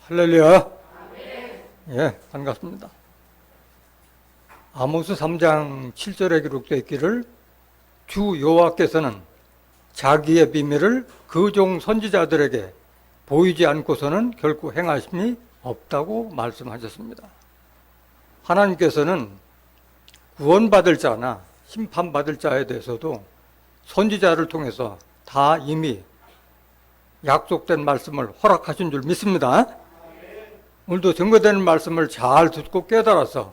할렐루야. 예, 반갑습니다. 아모스 3장 7절에 기록되어 있기를 주 여호와께서는 자기의 비밀을 그 종 선지자들에게 보이지 않고서는 결코 행하심이 없다고 말씀하셨습니다. 하나님께서는 구원받을 자나 심판받을 자에 대해서도 선지자를 통해서 다 이미 약속된 말씀을 허락하신 줄 믿습니다. 오늘도 증거되는 말씀을 잘 듣고 깨달아서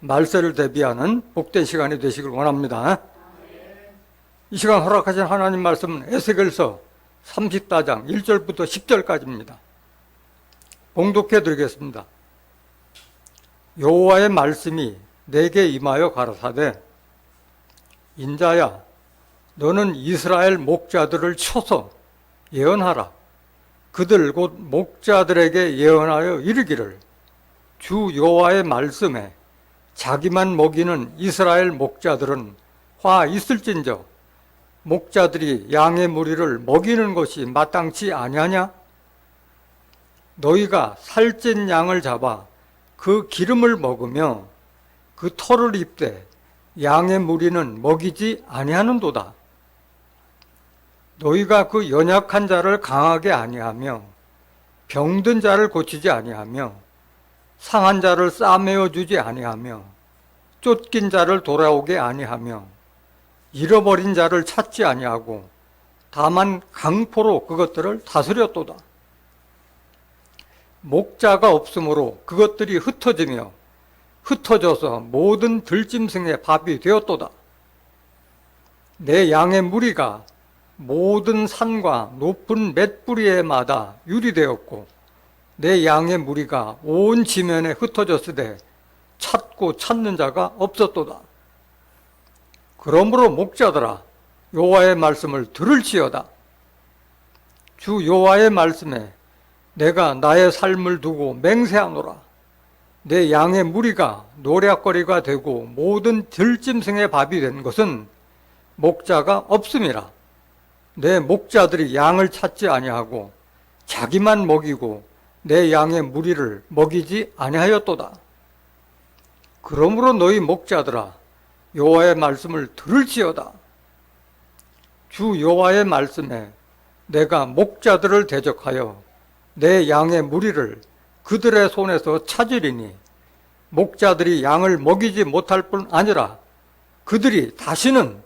말세를 대비하는 복된 시간이 되시길 원합니다. 이 시간 허락하신 하나님 말씀은 에스겔서 34장 1절부터 10절까지입니다. 봉독해 드리겠습니다. 여호와의 말씀이 내게 임하여 가라사대 인자야 너는 이스라엘 목자들을 쳐서 예언하라. 그들 곧 목자들에게 예언하여 이르기를 주 여호와의 말씀에 자기만 먹이는 이스라엘 목자들은 화 있을진저 목자들이 양의 무리를 먹이는 것이 마땅치 아니하냐? 너희가 살찐 양을 잡아 그 기름을 먹으며 그 털을 입되 양의 무리는 먹이지 아니하는도다. 너희가 그 연약한 자를 강하게 아니하며 병든 자를 고치지 아니하며 상한 자를 싸매어 주지 아니하며 쫓긴 자를 돌아오게 아니하며 잃어버린 자를 찾지 아니하고 다만 강포로 그것들을 다스렸도다. 목자가 없으므로 그것들이 흩어지며 흩어져서 모든 들짐승의 밥이 되었도다. 내 양의 무리가 모든 산과 높은 맷뿌리에마다 유리되었고 내 양의 무리가 온 지면에 흩어졌으되 찾고 찾는 자가 없었도다. 그러므로 목자들아 여호와의 말씀을 들을지어다. 주 여호와의 말씀에 내가 나의 삶을 두고 맹세하노라. 내 양의 무리가 노략거리가 되고 모든 들짐승의 밥이 된 것은 목자가 없음이라. 내 목자들이 양을 찾지 아니하고 자기만 먹이고 내 양의 무리를 먹이지 아니하였도다. 그러므로 너희 목자들아 여호와의 말씀을 들을지어다. 주 여호와의 말씀에 내가 목자들을 대적하여 내 양의 무리를 그들의 손에서 찾으리니 목자들이 양을 먹이지 못할 뿐 아니라 그들이 다시는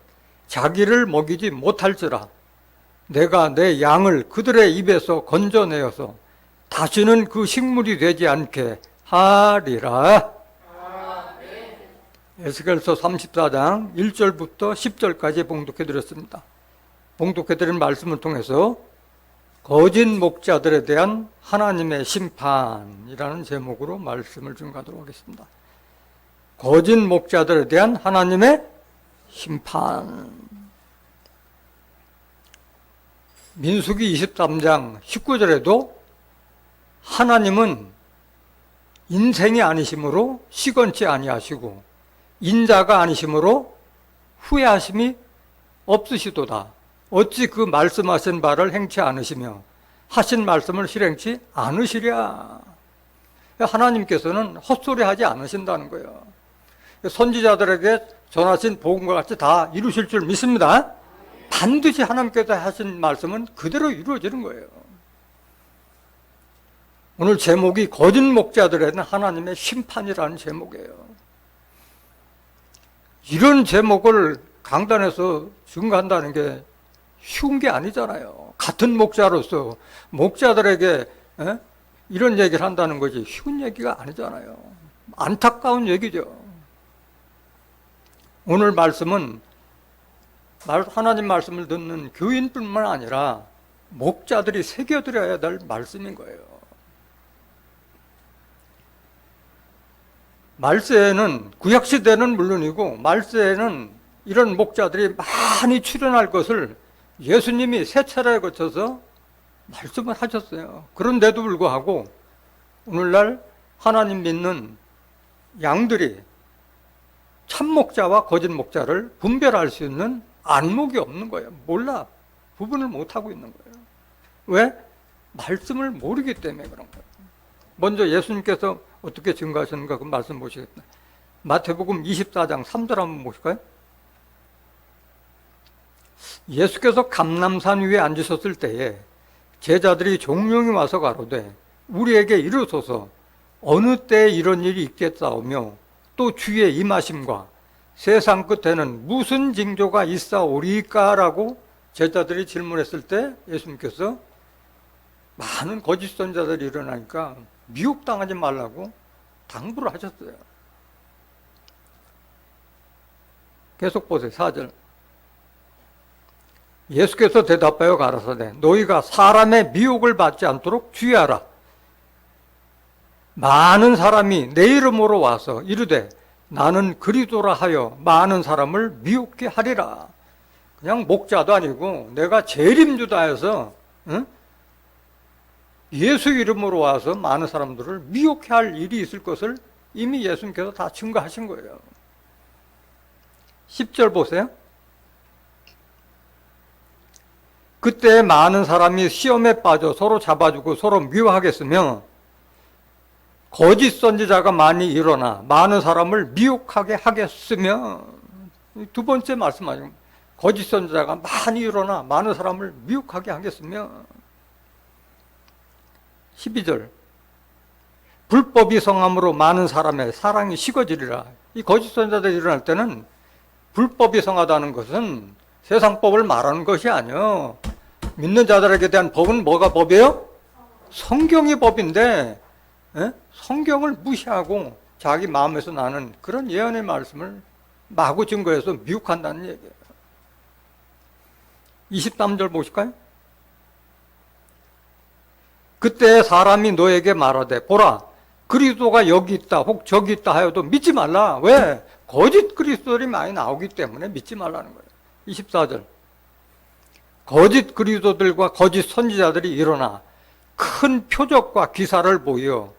자기를 먹이지 못할지라. 내가 내 양을 그들의 입에서 건져내어서 다시는 그 식물이 되지 않게 하리라. 에스겔서 34장 1절부터 10절까지 봉독해드렸습니다. 봉독해드린 말씀을 통해서 거짓 목자들에 대한 하나님의 심판이라는 제목으로 말씀을 증거하도록 하겠습니다. 거짓 목자들에 대한 하나님의 심판. 민수기 23장 19절에도 하나님은 인생이 아니심으로 시건치 아니하시고 인자가 아니심으로 후회하심이 없으시도다. 어찌 그 말씀하신 바를 행치 않으시며 하신 말씀을 실행치 않으시랴. 하나님께서는 헛소리하지 않으신다는 거예요. 선지자들에게 전하신 복음과 같이 다 이루실 줄 믿습니다. 반드시 하나님께서 하신 말씀은 그대로 이루어지는 거예요. 오늘 제목이 거짓 목자들에 대한 하나님의 심판이라는 제목이에요. 이런 제목을 강단에서 증거한다는 게 쉬운 게 아니잖아요. 같은 목자로서 목자들에게 이런 얘기를 한다는 것이 쉬운 얘기가 아니잖아요. 안타까운 얘기죠. 오늘 말씀은 하나님 말씀을 듣는 교인뿐만 아니라 목자들이 새겨들어야 될 말씀인 거예요. 말세에는 구약시대는 물론이고 말세에는 이런 목자들이 많이 출현할 것을 예수님이 세 차례에 거쳐서 말씀을 하셨어요. 그런데도 불구하고 오늘날 하나님 믿는 양들이 참목자와 거짓 목자를 분별할 수 있는 안목이 없는 거예요. 몰라. 구분을 못하고 있는 거예요. 왜? 말씀을 모르기 때문에 그런 거예요. 먼저 예수님께서 어떻게 증거하셨는가 그 말씀 보시겠다. 마태복음 24장 3절 한번 보실까요? 예수께서 감람산 위에 앉으셨을 때에 제자들이 종용이 와서 가로되 우리에게 이르소서 어느 때에 이런 일이 있겠사오며 또 주의 임하심과 세상 끝에는 무슨 징조가 있사오리까? 라고 제자들이 질문했을 때 예수님께서 많은 거짓 선자들이 일어나니까 미혹당하지 말라고 당부를 하셨어요. 계속 보세요. 4절. 예수께서 대답하여 가라사대 너희가 사람의 미혹을 받지 않도록 주의하라. 많은 사람이 내 이름으로 와서 이르되 나는 그리스도라 하여 많은 사람을 미혹게 하리라. 그냥 목자도 아니고 내가 재림주다 해서 예수 이름으로 와서 많은 사람들을 미혹해 할 일이 있을 것을 이미 예수님께서 다 증거하신 거예요. 10절 보세요. 그때 많은 사람이 시험에 빠져 서로 잡아주고 서로 미워하겠으며 거짓 선지자가 많이 일어나 많은 사람을 미혹하게 하겠으며 두 번째 말씀하신 거짓 선지자가 많이 일어나 많은 사람을 미혹하게 하겠으며 12절 불법이 성함으로 많은 사람의 사랑이 식어지리라. 이 거짓 선지자들이 일어날 때는 불법이 성하다는 것은 세상 법을 말하는 것이 아니요. 믿는 자들에게 대한 법은 뭐가 법이에요? 성경이 법인데 성경을 무시하고 자기 마음에서 나는 그런 예언의 말씀을 마구 증거해서 미혹한다는 얘기예요. 23절 보실까요? 그때 사람이 너에게 말하되 보라 그리스도가 여기 있다 혹 저기 있다 하여도 믿지 말라. 왜? 거짓 그리스도들이 많이 나오기 때문에 믿지 말라는 거예요. 24절 거짓 그리스도들과 거짓 선지자들이 일어나 큰 표적과 기사를 보여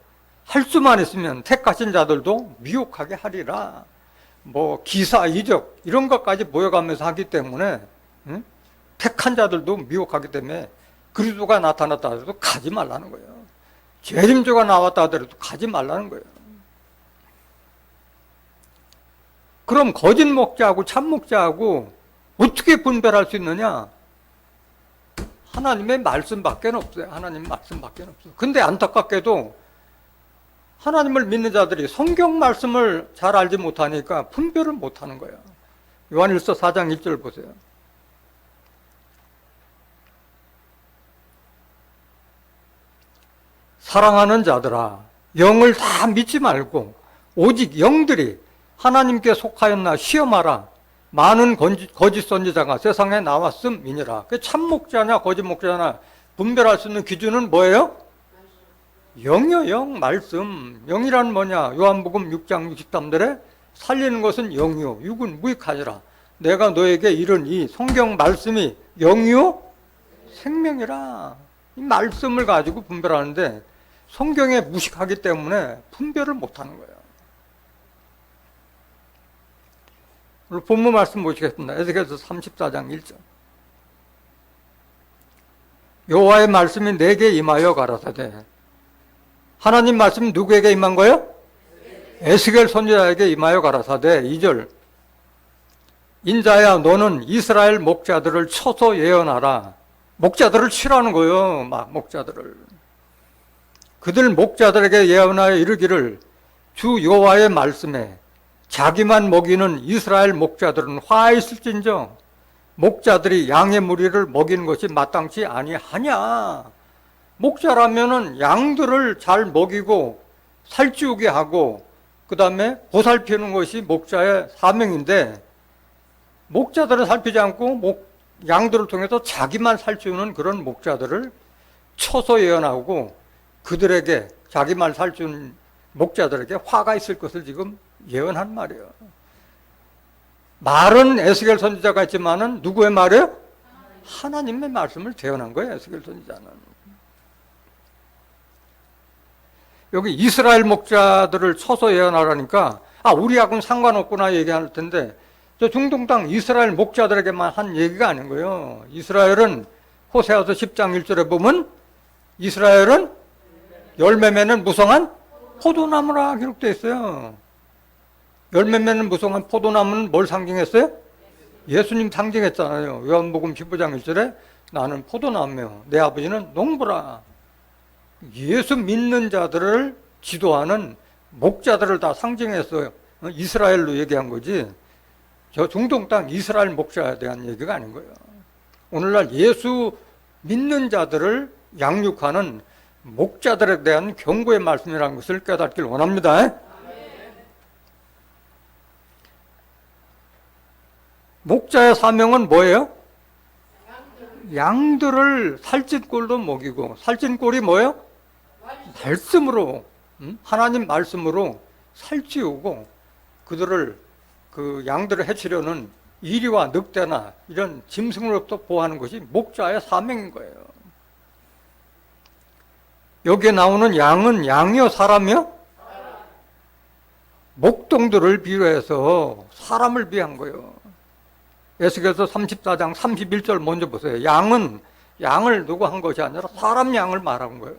할 수만 있으면 택하신 자들도 미혹하게 하리라. 뭐 기사, 이적 이런 것까지 보여가면서 하기 때문에 택한 자들도 미혹하기 때문에 그리스도가 나타났다 하더라도 가지 말라는 거예요. 재림주가 나왔다 하더라도 가지 말라는 거예요. 그럼 거짓 목자하고 참 목자하고 어떻게 분별할 수 있느냐? 하나님의 말씀밖에 없어요. 하나님 말씀밖에 없어요. 근데 안타깝게도 하나님을 믿는 자들이 성경 말씀을 잘 알지 못하니까 분별을 못하는 거예요. 요한일서 4장 1절 보세요. 사랑하는 자들아 영을 다 믿지 말고 오직 영들이 하나님께 속하였나 시험하라. 많은 거짓 선지자가 세상에 나왔음이니라. 참 목자냐 거짓 목자냐 분별할 수 있는 기준은 뭐예요? 영이요. 영 말씀. 영이란 뭐냐? 요한복음 6장 63절에 살리는 것은 영이요 육은 무익하니라. 내가 너에게 이른 이 성경 말씀이 영이요 생명이라. 이 말씀을 가지고 분별하는데 성경에 무식하기 때문에 분별을 못하는 거예요. 오늘 본문 말씀 보시겠습니다. 에스겔서 34장 1절. 여호와의 말씀이 내게 임하여 가라사대. 하나님 말씀이 누구에게 임한 거예요? 에스겔 선지자에게 임하여 가라사대. 2절. 인자야 너는 이스라엘 목자들을 쳐서 예언하라. 목자들을 치라는 거예요. 막 목자들을. 그들 목자들에게 예언하여 이르기를 주 여호와의 말씀에 자기만 먹이는 이스라엘 목자들은 화 있을진저 목자들이 양의 무리를 먹이는 것이 마땅치 아니하냐. 목자라면은 양들을 잘 먹이고 살찌우게 하고 그 다음에 보살피는 것이 목자의 사명인데 목자들은 살피지 않고 양들을 통해서 자기만 살찌우는 그런 목자들을 쳐서 예언하고 그들에게 자기만 살찌우는 목자들에게 화가 있을 것을 지금 예언한 말이에요. 말은 에스겔 선지자가 있지만은 누구의 말이에요? 하나님의 말씀을 대언한 거예요. 에스겔 선지자는. 여기 이스라엘 목자들을 쳐서 예언하라니까 우리하고는 상관없구나 얘기할 텐데 저 중동 땅 이스라엘 목자들에게만 한 얘기가 아닌 거예요. 이스라엘은 호세아서 10장 1절에 보면 이스라엘은 열매 맺는 무성한 포도나무라 기록되어 있어요. 열매 맺는 무성한 포도나무는 뭘 상징했어요? 예수님 상징했잖아요. 요한복음 15장 1절에 나는 포도나무며 내 아버지는 농부라. 예수 믿는 자들을 지도하는 목자들을 다 상징했어요. 이스라엘로 얘기한 거지. 저 중동 땅 이스라엘 목자에 대한 얘기가 아닌 거예요. 오늘날 예수 믿는 자들을 양육하는 목자들에 대한 경고의 말씀이라는 것을 깨닫길 원합니다. 목자의 사명은 뭐예요? 양들을 살찐 꼴로 먹이고, 살찐 꼴이 뭐예요? 말씀으로, 하나님 말씀으로 살찌우고 그들을 그 양들을 해치려는 이리와 늑대나 이런 짐승으로부터 보호하는 것이 목자의 사명인 거예요. 여기에 나오는 양은 양이요 사람이요? 목동들을 비유해서 사람을 비한 거예요. 에스겔서 34장 31절 먼저 보세요. 양은 양을 누구 한 것이 아니라 사람 양을 말한 거예요.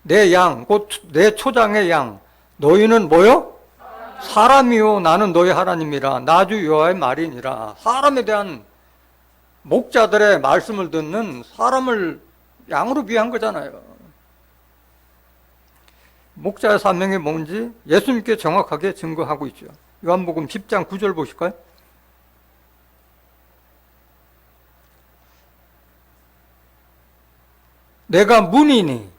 내 양, 곧 내 초장의 양, 너희는 뭐요? 사람이요 나는 너희 하나님이라 나주 여호와의 말이니라. 사람에 대한 목자들의 말씀을 듣는 사람을 양으로 비한 거잖아요. 목자의 사명이 뭔지 예수님께 정확하게 증거하고 있죠. 요한복음 10장 9절 보실까요? 내가 문이니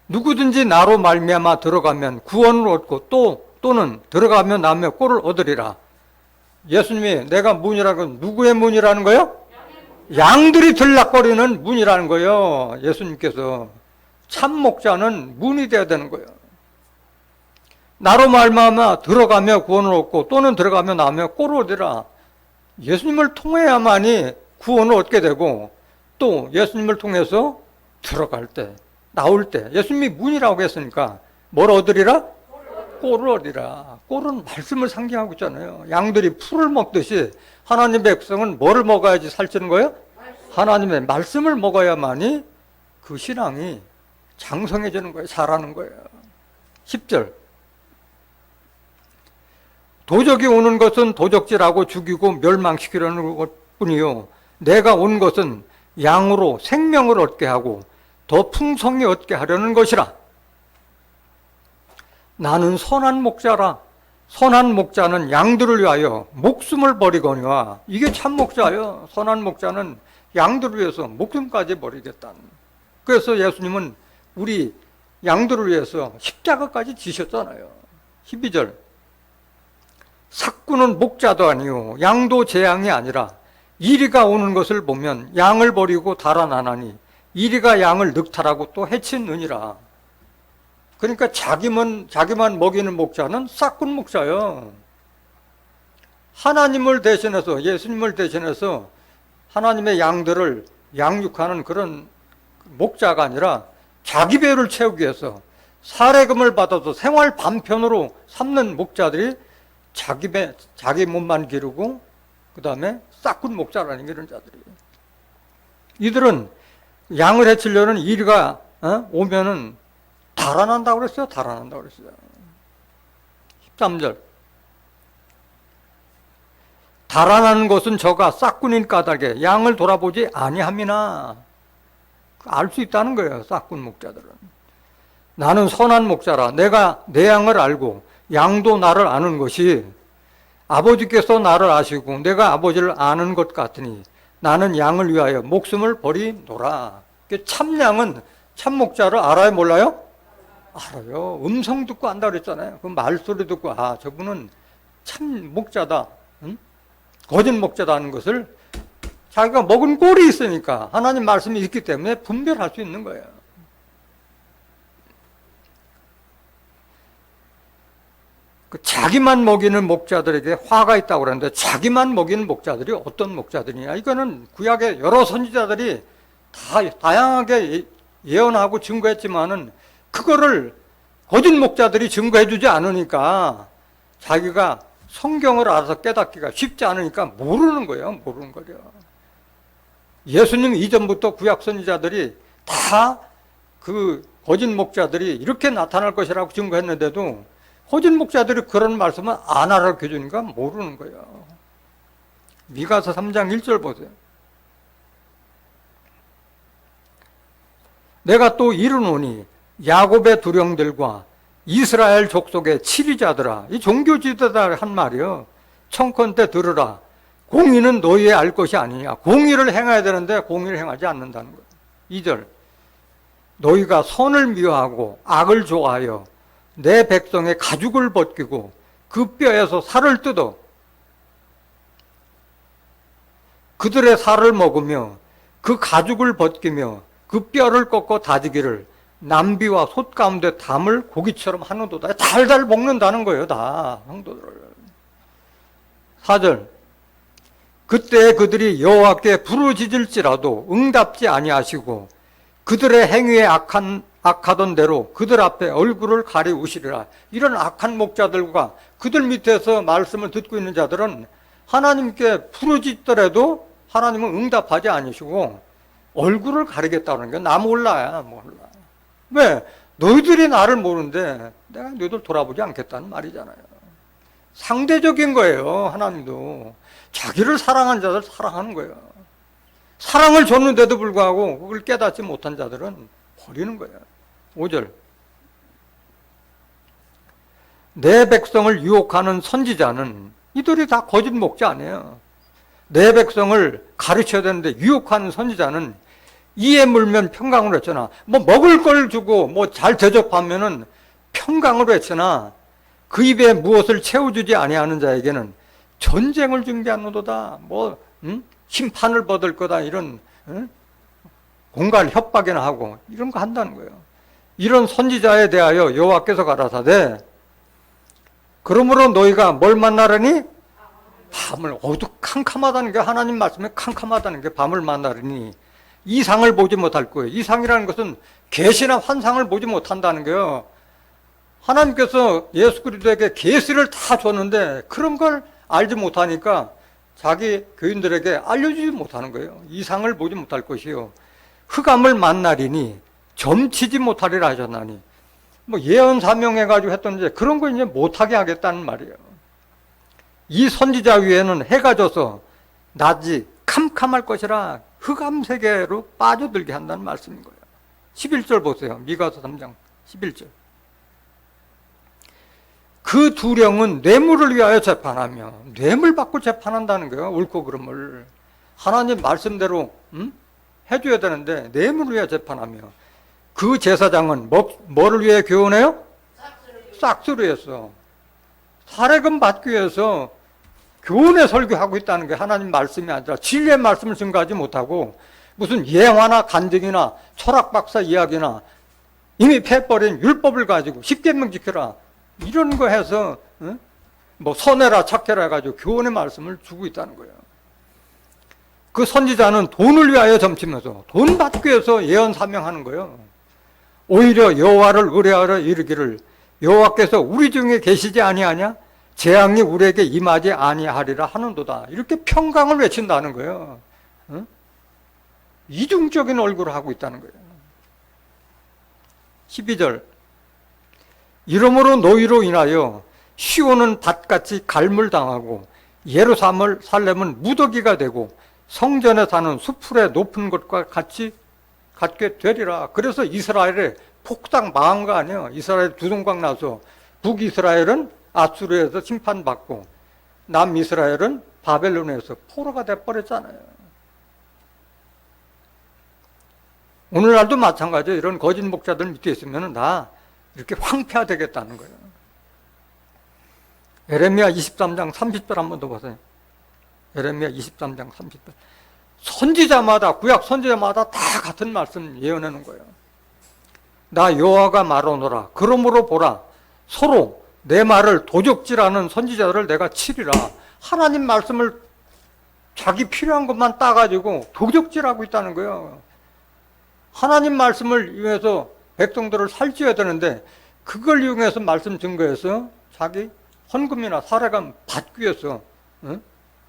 누구든지 나로 말미암아 들어가면 구원을 얻고 또는 들어가면 나며 꼴을 얻으리라. 예수님이 내가 문이라는 건 누구의 문이라는 거예요? 양들이 들락거리는 문이라는 거예요. 예수님께서 참 목자는 문이 되어야 되는 거예요. 나로 말미암아 들어가며 구원을 얻고 또는 들어가며 나며 꼴을 얻으리라. 예수님을 통해야만이 구원을 얻게 되고 또 예수님을 통해서 들어갈 때 나올 때 예수님이 문이라고 했으니까 뭘 얻으리라? 꼴을 얻으리라. 꼴은 말씀을 상징하고 있잖아요. 양들이 풀을 먹듯이 하나님의 백성은 뭐를 먹어야지 살찌는 거예요? 하나님의 말씀을 먹어야만이 그 신앙이 장성해지는 거예요. 자라는 거예요. 10절 도적이 오는 것은 도적질하고 죽이고 멸망시키려는 것뿐이요 내가 온 것은 양으로 생명을 얻게 하고 더 풍성히 얻게 하려는 것이라. 나는 선한 목자라. 선한 목자는 양들을 위하여 목숨을 버리거니와. 이게 참 목자예요. 선한 목자는 양들을 위해서 목숨까지 버리겠다는. 그래서 예수님은 우리 양들을 위해서 십자가까지 지셨잖아요. 12절 삭구는 목자도 아니요 양도 제 양이 아니라 이리가 오는 것을 보면 양을 버리고 달아나나니 이리가 양을 늑탈하고 또 해치느니라. 그러니까 자기만 먹이는 목자는 싹군 목자예요. 하나님을 대신해서 예수님을 대신해서 하나님의 양들을 양육하는 그런 목자가 아니라 자기 배를 채우기 위해서 사례금을 받아서 생활 반편으로 삼는 목자들이 자기 몸만 기르고 그 다음에 싹군 목자라는 게 이런 자들이에요. 이들은 양을 해치려는 이리가 오면은 달아난다고 그랬어요. 달아난다고 그랬어요. 13절 달아나는 것은 저가 싹군인 까닭에 양을 돌아보지 아니함이나. 알 수 있다는 거예요. 싹군 목자들은. 나는 선한 목자라. 내가 내 양을 알고 양도 나를 아는 것이 아버지께서 나를 아시고 내가 아버지를 아는 것 같으니 나는 양을 위하여 목숨을 버리노라. 참 양은 참 목자를 알아요? 몰라요? 알아요. 음성 듣고 안다 그랬잖아요. 그 말소리 듣고 아 저분은 참 목자다. 응? 거짓 목자다 하는 것을 자기가 먹은 꼴이 있으니까 하나님 말씀이 있기 때문에 분별할 수 있는 거예요. 그 자기만 먹이는 목자들에게 화가 있다고 그러는데 자기만 먹이는 목자들이 어떤 목자들이냐. 이거는 구약의 여러 선지자들이 다 다양하게 예언하고 증거했지만은 그거를 거짓 목자들이 증거해 주지 않으니까 자기가 성경을 알아서 깨닫기가 쉽지 않으니까 모르는 거예요. 모르는 거죠. 예수님 이전부터 구약 선지자들이 다 그 거짓 목자들이 이렇게 나타날 것이라고 증거했는데도 거짓 목자들이 그런 말씀은 안 알아듣게 주니까 모르는 거예요. 미가서 3장 1절 보세요. 내가 또 이르노니 야곱의 두령들과 이스라엘 족속의 치리자들아, 이 종교 지도자 한 말이요. 청컨대 들으라. 공의는 너희의 알 것이 아니냐. 공의를 행해야 되는데 공의를 행하지 않는다는 거예요. 2절. 너희가 선을 미워하고 악을 좋아하여 내 백성의 가죽을 벗기고 그 뼈에서 살을 뜯어 그들의 살을 먹으며 그 가죽을 벗기며 그 뼈를 꺾어 다지기를 남비와 솥 가운데 담을 고기처럼 하는도다. 달달 먹는다는 거예요, 다 성도들을. 4절. 그때 그들이 여호와께 부르짖을지라도 응답지 아니하시고 그들의 행위에 악하던 대로 그들 앞에 얼굴을 가리우시리라. 이런 악한 목자들과 그들 밑에서 말씀을 듣고 있는 자들은 하나님께 부르짖더라도 하나님은 응답하지 않으시고 얼굴을 가리겠다는 게 나 몰라야 몰라. 왜? 너희들이 나를 모르는데 내가 너희들 돌아보지 않겠다는 말이잖아요. 상대적인 거예요. 하나님도 자기를 사랑한 자들 사랑하는 거예요. 사랑을 줬는데도 불구하고 그걸 깨닫지 못한 자들은 버리는 거예요. 5절. 내 백성을 유혹하는 선지자는 이들이 다 거짓 목자 아니에요. 내 백성을 가르쳐야 되는데 유혹하는 선지자는 이에 물면 평강으로 했잖아. 뭐 먹을 걸 주고 뭐 잘 대접하면은 평강으로 했으나 그 입에 무엇을 채워주지 아니하는 자에게는 전쟁을 준비하노도다. 뭐 심판을 받을 거다. 이런 공갈 협박이나 하고 이런 거 한다는 거예요. 이런 선지자에 대하여 여호와께서 가라사대 그러므로 너희가 뭘 만나려니? 밤을. 캄캄하다는 게 하나님 말씀에 캄캄하다는 게 밤을 만나려니 이상을 보지 못할 거예요. 이상이라는 것은 계시나 환상을 보지 못한다는 거예요. 하나님께서 예수 그리스도에게 계시를 다 줬는데 그런 걸 알지 못하니까 자기 교인들에게 알려주지 못하는 거예요. 이상을 보지 못할 것이요. 흑암을 만나리니 점치지 못하리라 하셨나니 뭐 예언 사명해가지고 했던데 그런 거 이제 못하게 하겠다는 말이에요. 이 선지자 위에는 해가 져서 낮이 캄캄할 것이라 흑암 세계로 빠져들게 한다는 말씀인 거예요. 11절 보세요. 미가서 3장 11절. 그 두령은 뇌물을 위하여 재판하며 뇌물 받고 재판한다는 거예요. 옳고 그름을 하나님 말씀대로 해줘야 되는데 뇌물을 위하여 재판하며 그 제사장은 뭐를 위해 교훈해요? 싹수를 위해서 사례금 받기 위해서 교훈의 설교하고 있다는 게 하나님 말씀이 아니라 진리의 말씀을 증거하지 못하고 무슨 예화나 간증이나 철학 박사 이야기나 이미 패버린 율법을 가지고 십계명 지켜라 이런 거 해서 뭐 선해라 착해라 해가지고 교훈의 말씀을 주고 있다는 거예요. 그 선지자는 돈을 위하여 점치면서 돈 받기 위해서 예언 사명하는 거예요. 오히려 여호와를 의뢰하러 이르기를 여호와께서 우리 중에 계시지 아니하냐? 재앙이 우리에게 임하지 아니하리라 하는도다. 이렇게 평강을 외친다는 거예요. 이중적인 얼굴을 하고 있다는 거예요. 12절. 이러므로 너희로 인하여 시온은 밭같이 갈물당하고 예루살렘은 무더기가 되고 성전에 사는 수풀의 높은 곳과 같이 갖게 되리라. 그래서 이스라엘에 폭삭 망한 거 아니에요. 이스라엘 두동강 나서 북이스라엘은 아수르에서 심판받고 남이스라엘은 바벨론에서 포로가 돼버렸잖아요. 오늘날도 마찬가지예요. 이런 거짓 목자들 밑에 있으면 다 이렇게 황폐화되겠다는 거예요. 에레미야 23장 30절 한 번 더 보세요. 에레미야 23장 30절. 선지자마다 구약 선지자마다 다 같은 말씀 예언하는 거예요. 나 여호와가 말하노라. 그러므로 보라. 서로 내 말을 도적질하는 선지자들을 내가 치리라. 하나님 말씀을 자기 필요한 것만 따가지고 도적질하고 있다는 거예요. 하나님 말씀을 이용해서 백성들을 살찌워야 되는데 그걸 이용해서 말씀 증거해서 자기 헌금이나 사례금 받기 위해서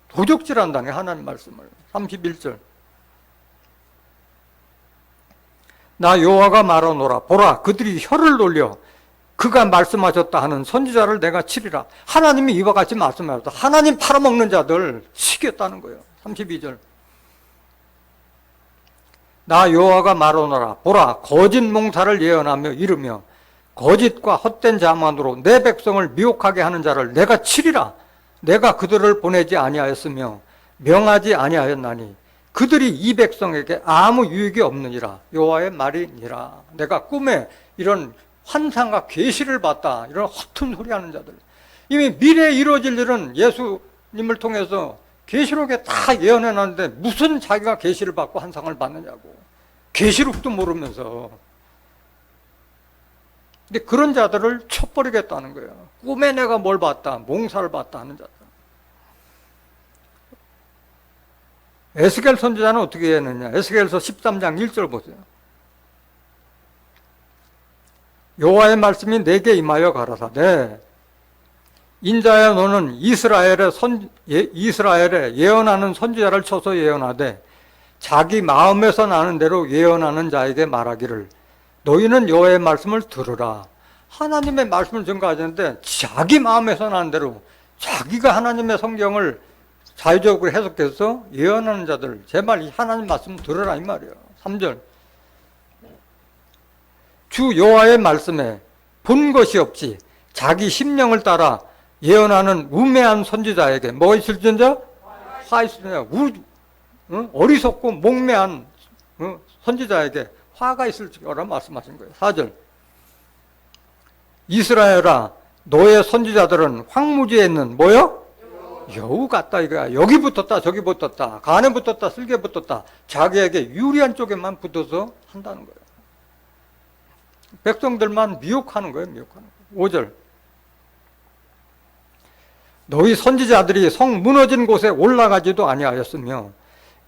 도적질한다는 하나님 말씀을. 31절. 나 여호와가 말하노라. 보라, 그들이 혀를 돌려 그가 말씀하셨다 하는 선지자를 내가 치리라. 하나님이 이와 같이 말씀하셨다. 하나님 팔아먹는 자들 치겠다는 거예요. 32절. 나 여호와가 말하노라. 보라, 거짓 몽사를 예언하며 이르며 거짓과 헛된 자만으로 내 백성을 미혹하게 하는 자를 내가 치리라. 내가 그들을 보내지 아니하였으며 명하지 아니하였나니 그들이 이 백성에게 아무 유익이 없느니라. 여호와의 말이니라. 내가 꿈에 이런 환상과 계시를 봤다. 이런 허튼 소리 하는 자들. 이미 미래에 이루어질 일은 예수님을 통해서 계시록에 다 예언해 놨는데 무슨 자기가 계시를 받고 환상을 받느냐고. 계시록도 모르면서. 근데 그런 자들을 쳐버리겠다는 거예요. 꿈에 내가 뭘 봤다, 몽사를 봤다 하는 자들. 에스겔 선지자는 어떻게 했느냐. 에스겔서 13장 1절 보세요. 여호와의 말씀이 내게 임하여 가라사대 인자야 너는 이스라엘에 예언하는 선지자를 쳐서 예언하되 자기 마음에서 나는 대로 예언하는 자에게 말하기를 너희는 여호와의 말씀을 들으라. 하나님의 말씀을 전가하는데 자기 마음에서 나는 대로 자기가 하나님의 성경을 자유적으로 해석해서 예언하는 자들 제발 이 하나님 말씀 들으라 이 말이에요. 3절 주 여호와의 말씀에 본 것이 없이 자기 심령을 따라 예언하는 우매한 선지자에게 뭐가 있을지언정? 화 있으냐. 어리석고 목매한 선지자에게 화가 있을지어라 말씀하신 거예요. 4절 이스라엘아 너의 선지자들은 황무지에 있는 뭐요? 여우 같다 이거야. 여기 붙었다 저기 붙었다 간에 붙었다 쓸개 붙었다 자기에게 유리한 쪽에만 붙어서 한다는 거예요. 백성들만 미혹하는 거예요. 미혹하는 거예요. 5절 너희 선지자들이 성 무너진 곳에 올라가지도 아니하였으며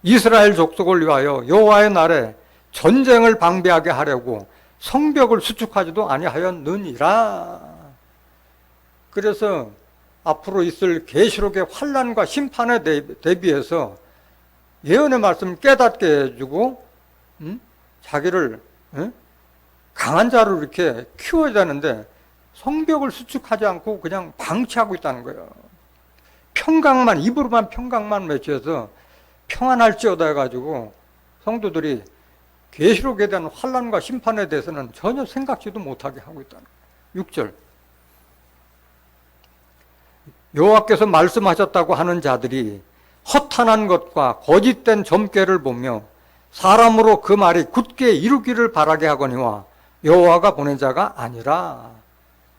이스라엘 족속을 위하여 여호와의 날에 전쟁을 방비하게 하려고 성벽을 수축하지도 아니하였느니라. 그래서 앞으로 있을 계시록의 환난과 심판에 대비해서 예언의 말씀 깨닫게 해주고 자기를 강한 자로 이렇게 키워야 되는데 성벽을 수축하지 않고 그냥 방치하고 있다는 거예요. 평강만 입으로만 평강만 외쳐서 평안할지어다 해가지고 성도들이 계시록에 대한 환난과 심판에 대해서는 전혀 생각지도 못하게 하고 있다는 거예요. 6절 여호와께서 말씀하셨다고 하는 자들이 허탄한 것과 거짓된 점괘를 보며 사람으로 그 말이 굳게 이루기를 바라게 하거니와 여호와가 보낸 자가 아니라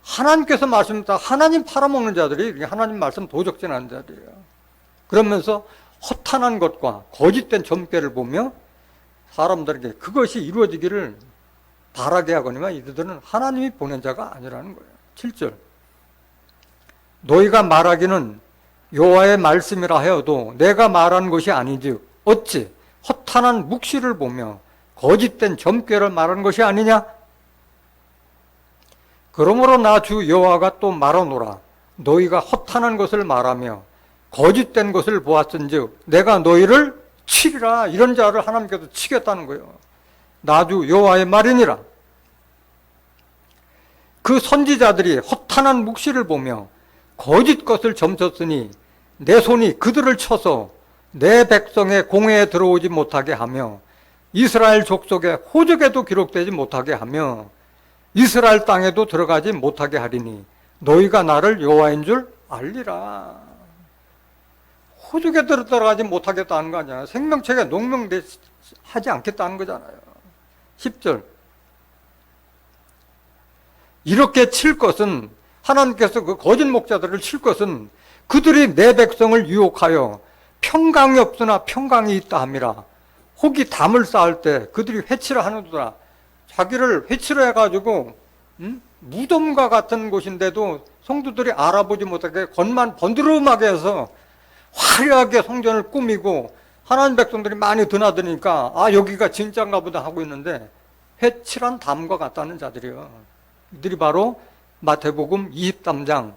하나님께서 말씀했다. 하나님 팔아먹는 자들이 하나님 말씀 도적질하는 자들이에요. 그러면서 허탄한 것과 거짓된 점괘를 보며 사람들에게 그것이 이루어지기를 바라게 하거니와 이들은 하나님이 보낸 자가 아니라는 거예요. 7절 너희가 말하기는 여호와의 말씀이라 하여도 내가 말한 것이 아니즉 어찌 허탄한 묵시를 보며 거짓된 점괘를 말하는 것이 아니냐? 그러므로 나 주 여호와가 또 말하노라. 너희가 허탄한 것을 말하며 거짓된 것을 보았은즉 내가 너희를 치리라. 이런 자를 하나님께서 치겠다는 거예요. 나 주 여호와의 말이니라. 그 선지자들이 허탄한 묵시를 보며 거짓 것을 점쳤으니 내 손이 그들을 쳐서 내 백성의 공회에 들어오지 못하게 하며 이스라엘 족속의 호적에도 기록되지 못하게 하며 이스라엘 땅에도 들어가지 못하게 하리니 너희가 나를 여호와인 줄 알리라. 호적에 들어가지 못하겠다는 거 아니야. 생명책에 농명하지 않겠다는 거잖아요. 10절 이렇게 칠 것은 하나님께서 그 거짓 목자들을 칠 것은 그들이 내 백성을 유혹하여 평강이 없으나 평강이 있다 함이라. 혹이 담을 쌓을 때 그들이 회치를 하는도다. 자기를 회치를 해가지고 무덤과 같은 곳인데도 성도들이 알아보지 못하게 겉만 번드름하게 해서 화려하게 성전을 꾸미고 하나님 백성들이 많이 드나드니까 아 여기가 진짜인가 보다 하고 있는데 회칠한 담과 같다는 자들이요. 이들이 바로 마태복음 23장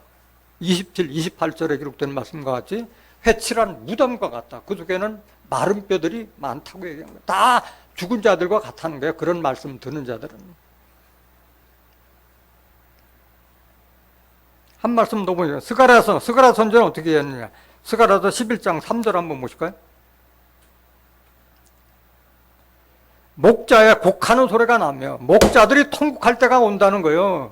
27, 28절에 기록된 말씀과 같이 회칠한 무덤과 같다. 그 속에는 마른 뼈들이 많다고 얘기한 거예요. 다 죽은 자들과 같다는 거예요. 그런 말씀 듣는 자들은. 한 말씀 더 보세요. 스가랴 선지자는 어떻게 했느냐. 스가랴서 11장 3절 한번 보실까요? 목자의 곡하는 소리가 나며 목자들이 통곡할 때가 온다는 거예요.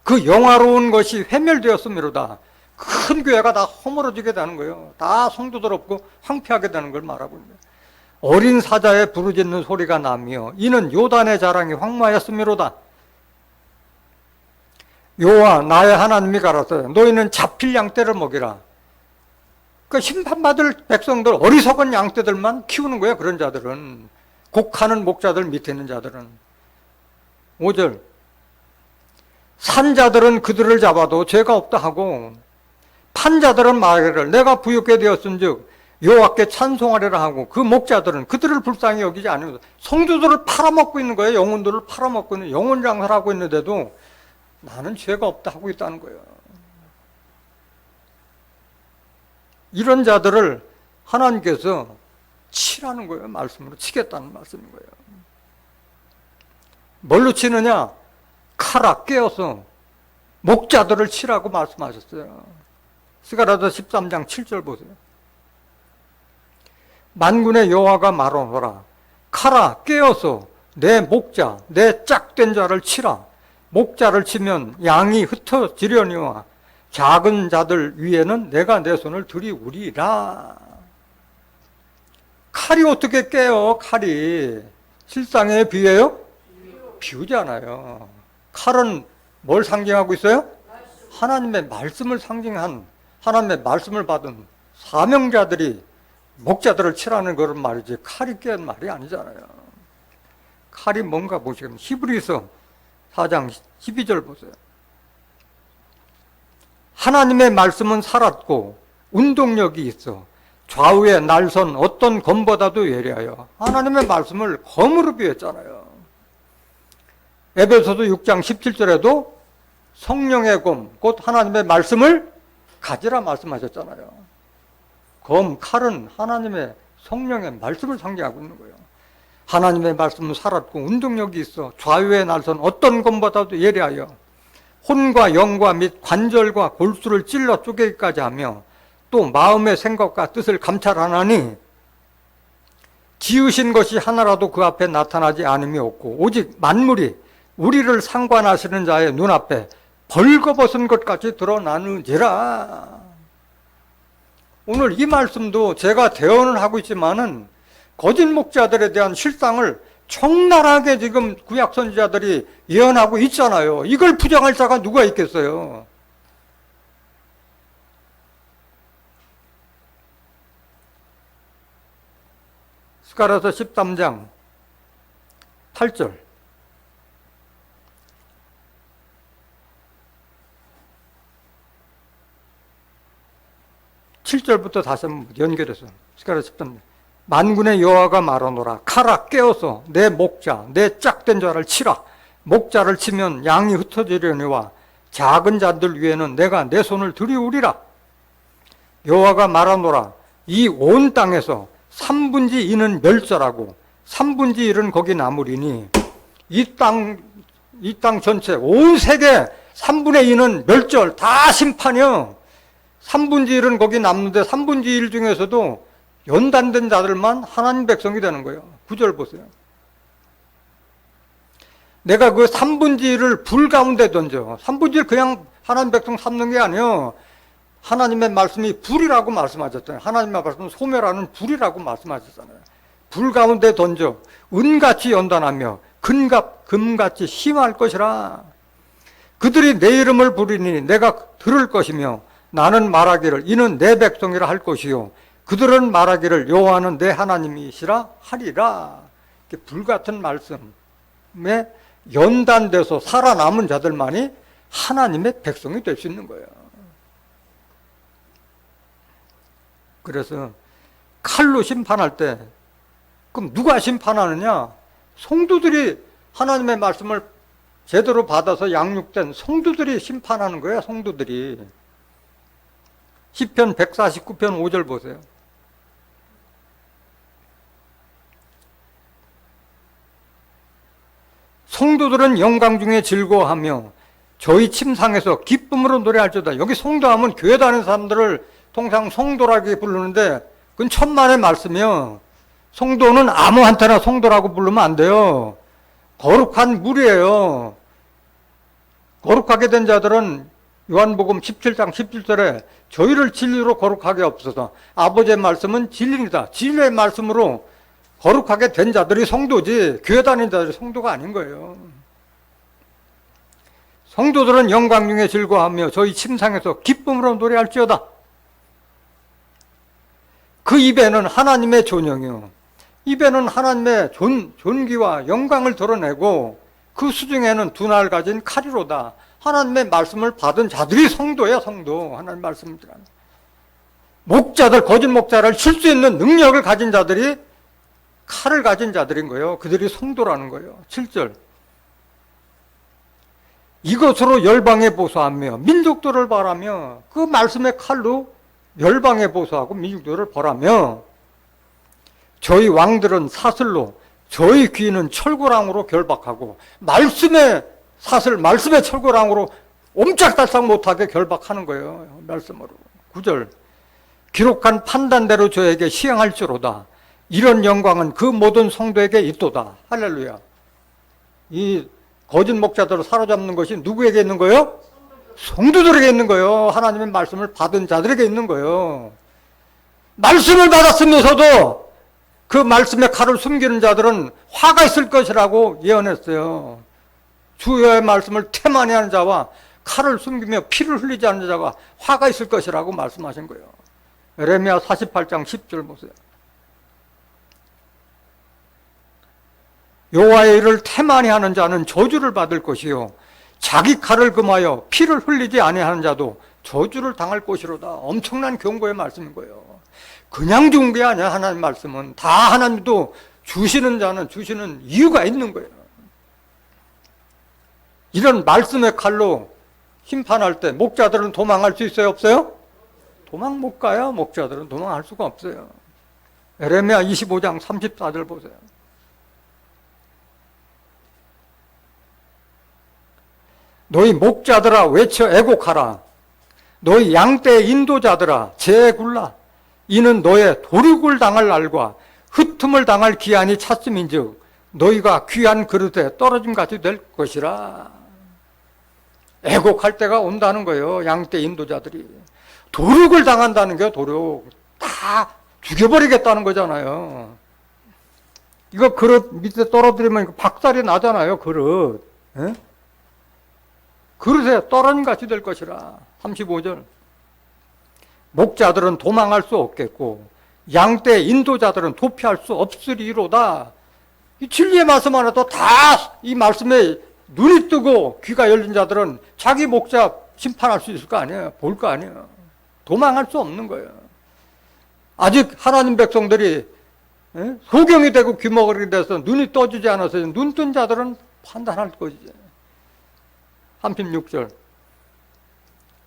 그 영화로운 것이 회멸되었음이로다. 큰 교회가 다 허물어지게 되는 거예요. 다 성도들 없고 황폐하게 되는 걸 말하고 있는 거예요. 어린 사자의 부르짖는 소리가 나며 이는 요단의 자랑이 황무하였음이로다. 여호와 나의 하나님이 가라사대 너희는 잡힐 양떼를 먹이라. 그 심판받을 백성들, 어리석은 양떼들만 키우는 거예요. 그런 자들은. 곡하는 목자들 밑에 있는 자들은. 5절 산자들은 그들을 잡아도 죄가 없다 하고 판자들은 말하기를 내가 부유케 되었은즉 여호와께 찬송하리라 하고 그 목자들은 그들을 불쌍히 여기지 않으면서 성도들을 팔아먹고 있는 거예요. 영혼들을 팔아먹고 있는, 영혼 장사를 하고 있는데도 나는 죄가 없다 하고 있다는 거예요. 이런 자들을 하나님께서 치라는 거예요. 말씀으로 치겠다는 말씀인 거예요. 뭘로 치느냐? 칼아 깨어서 목자들을 치라고 말씀하셨어요. 스가랴서 13장 7절 보세요. 만군의 여호와가 말하노라. 칼아 깨어서 내 목자, 내 짝된 자를 치라. 목자를 치면 양이 흩어지려니와 작은 자들 위에는 내가 내 손을 들이우리라. 칼이 어떻게 깨요? 칼이 실상의 비유예요? 비유잖아요. 칼은 뭘 상징하고 있어요? 하나님의 말씀을 상징한, 하나님의 말씀을 받은 사명자들이 목자들을 치라는 그런 말이지 칼이 깬 말이 아니잖아요. 칼이 뭔가 보시면 히브리서 4장 12절 보세요. 하나님의 말씀은 살았고 운동력이 있어 좌우에 날선 어떤 검보다도 예리하여. 하나님의 말씀을 검으로 비유했잖아요. 에베소서 6장 17절에도 성령의 검, 곧 하나님의 말씀을 가지라 말씀하셨잖아요. 검, 칼은 하나님의 성령의 말씀을 상징하고 있는 거예요. 하나님의 말씀은 살았고 운동력이 있어 좌우에 날선 어떤 검보다도 예리하여 혼과 영과 및 관절과 골수를 찔러 쪼개기까지 하며 또 마음의 생각과 뜻을 감찰하나니 지으신 것이 하나라도 그 앞에 나타나지 않음이 없고 오직 만물이 우리를 상관하시는 자의 눈앞에 벌거벗은 것까지 드러나는지라. 오늘 이 말씀도 제가 대언을 하고 있지만은 거짓 목자들에 대한 실상을 적나라하게 지금 구약 선지자들이 예언하고 있잖아요. 이걸 부정할 자가 누가 있겠어요? 스가랴서 13장 8절. 7절부터 다시 한번 연결해서 스가랴 13장. 만군의 여호와가 말하노라. 칼아 깨어서 내 목자, 내 짝된 자를 치라. 목자를 치면 양이 흩어지려니와 작은 자들 위에는 내가 내 손을 들이우리라. 여호와가 말하노라. 이 온 땅에서 3분의 2는 멸절하고 3분의 1은 거기 남으리니 이 땅 전체 온 세계 3분의 2는 멸절, 다 심판이요. 3분의 1은 거기 남는데 3분의 1 중에서도 연단된 자들만 하나님 백성이 되는 거예요. 9절 보세요. 내가 그 3분의 1을 불 가운데 던져. 3분의 1 그냥 하나님 백성 삼는 게 아니에요. 하나님의 말씀이 불이라고 말씀하셨잖아요. 하나님의 말씀은 소멸하는 불이라고 말씀하셨잖아요. 불 가운데 던져 은같이 연단하며 금같이 심할 것이라. 그들이 내 이름을 부르니 내가 들을 것이며 나는 말하기를 이는 내 백성이라 할 것이요 그들은 말하기를 여호와는 내 하나님이시라 하리라. 불같은 말씀에 연단돼서 살아남은 자들만이 하나님의 백성이 될 수 있는 거예요. 그래서 칼로 심판할 때 그럼 누가 심판하느냐? 성도들이 하나님의 말씀을 제대로 받아서 양육된 성도들이 심판하는 거예요. 성도들이. 시편 149편 5절 보세요. 성도들은 영광 중에 즐거워하며 저희 침상에서 기쁨으로 노래할지어다. 여기 성도하면 교회 다니는 사람들을 통상 성도라고 부르는데 그건 천만의 말씀이요. 성도는 아무한테나 성도라고 부르면 안 돼요. 거룩한 물이에요. 거룩하게 된 자들은 요한복음 17장 17절에 저희를 진리로 거룩하게 없어서 아버지의 말씀은 진리이다. 진리의 말씀으로 거룩하게 된 자들이 성도지 교회 다니는 자들이 성도가 아닌 거예요. 성도들은 영광 중에 즐거워하며 저희 침상에서 기쁨으로 노래할지어다. 그 입에는 하나님의 존영이요. 입에는 하나님의 존귀와 영광을 드러내고 그 수중에는 두 날 가진 칼이로다. 하나님의 말씀을 받은 자들이 성도야, 성도. 하나님 말씀을 들어. 목자들, 거짓 목자를 칠 수 있는 능력을 가진 자들이 칼을 가진 자들인 거예요. 그들이 성도라는 거예요. 7절. 이것으로 열방에 보소하며 민족들을 벌하며 그 말씀의 칼로 열방에 보소하고 민족들을 벌하며 저희 왕들은 사슬로 저희 귀는 철고랑으로 결박하고 말씀의 사슬, 말씀의 철고랑으로 옴짝달싹 못하게 결박하는 거예요. 말씀으로. 9절. 기록한 판단대로 저에게 시행할지로다. 이런 영광은 그 모든 성도에게 있도다. 할렐루야. 이 거짓 목자들을 사로잡는 것이 누구에게 있는 거예요? 성도들에게 있는 거예요. 하나님의 말씀을 받은 자들에게 있는 거예요. 말씀을 받았으면서도 그 말씀의 칼을 숨기는 자들은 화가 있을 것이라고 예언했어요. 주의 말씀을 태만히 하는 자와 칼을 숨기며 피를 흘리지 않는 자가 화가 있을 것이라고 말씀하신 거예요. 에레미야 48장 10절 보세요. 여호와의 일을 태만히 하는 자는 저주를 받을 것이요 자기 칼을 금하여 피를 흘리지 아니하는 자도 저주를 당할 것이로다. 엄청난 경고의 말씀인 거예요. 그냥 준 게 아니야. 하나님 말씀은 다 하나님도 주시는 자는 주시는 이유가 있는 거예요. 이런 말씀의 칼로 심판할 때 목자들은 도망할 수 있어요? 없어요? 도망 못 가요. 목자들은 도망할 수가 없어요. 에레미야 25장 34절 보세요. 너희 목자들아 외쳐 애곡하라. 너희 양떼 인도자들아 재굴라. 이는 너의 도륙을 당할 날과 흩음을 당할 기한이 찼음인즉 너희가 귀한 그릇에 떨어짐같이 될 것이라. 애곡할 때가 온다는 거예요. 양떼 인도자들이. 도륙을 당한다는 게 도륙. 다 죽여버리겠다는 거잖아요. 이거 그릇 밑에 떨어뜨리면 박살이 나잖아요. 그릇. 에? 그릇에 떨어짐같이 될 것이라. 35절. 목자들은 도망할 수 없겠고 양떼 인도자들은 도피할 수 없으리로다. 이 진리의 말씀 하나도 다 이 말씀에 눈이 뜨고 귀가 열린 자들은 자기 목자 심판할 수 있을 거 아니에요. 볼 거 아니에요. 도망할 수 없는 거예요. 아직 하나님 백성들이 소경이 되고 귀머거리 돼서 눈이 떠지지 않아서 눈 뜬 자들은 판단할 것이지. 36절.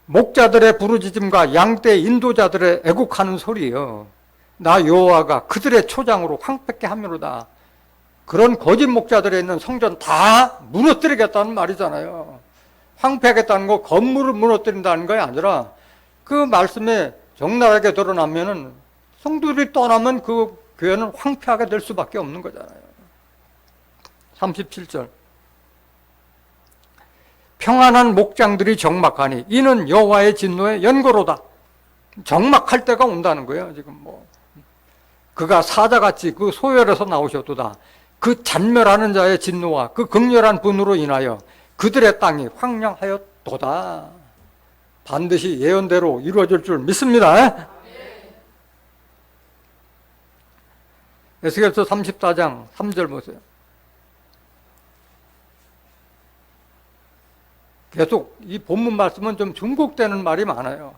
목자들의 부르짖음과 양떼 인도자들의 애곡하는 소리요. 나 여호와가 그들의 초장으로 황폐케 하미로다. 그런 거짓 목자들에 있는 성전 다 무너뜨리겠다는 말이잖아요. 황폐하겠다는 거 건물을 무너뜨린다는 게 아니라 그 말씀에 적나라하게 드러나면은 성도들이 떠나면 그 교회는 황폐하게 될 수밖에 없는 거잖아요. 37절. 평안한 목장들이 적막하니 이는 여호와의 진노의 연고로다. 적막할 때가 온다는 거예요. 지금 뭐 그가 사자같이 그 소열에서 나오셨도다. 그 잔멸하는 자의 진노와 그 극렬한 분으로 인하여 그들의 땅이 황량하였도다. 반드시 예언대로 이루어질 줄 믿습니다. 에스겔서 34장 3절 보세요. 계속 이 본문 말씀은 좀 중복되는 말이 많아요.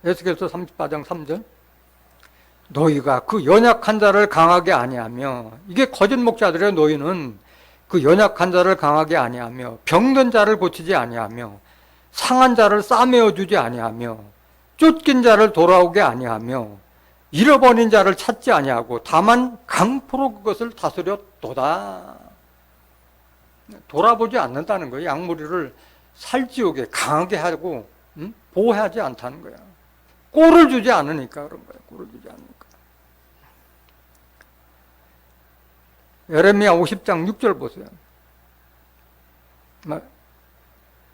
에스겔서 34장 3절. 너희가 그 연약한 자를 강하게 아니하며, 이게 거짓 목자들의 너희는 그 연약한 자를 강하게 아니하며 병든 자를 고치지 아니하며 상한 자를 싸매어 주지 아니하며 쫓긴 자를 돌아오게 아니하며 잃어버린 자를 찾지 아니하고 다만 강포로 그것을 다스렸도다. 돌아보지 않는다는 거예요. 양무리를 살찌우게 강하게 하고 보호하지 않다는 거야. 꼴을 주지 않으니까 그런 거야. 꼴을 주지 않으니까. 에레미야 50장 6절 보세요.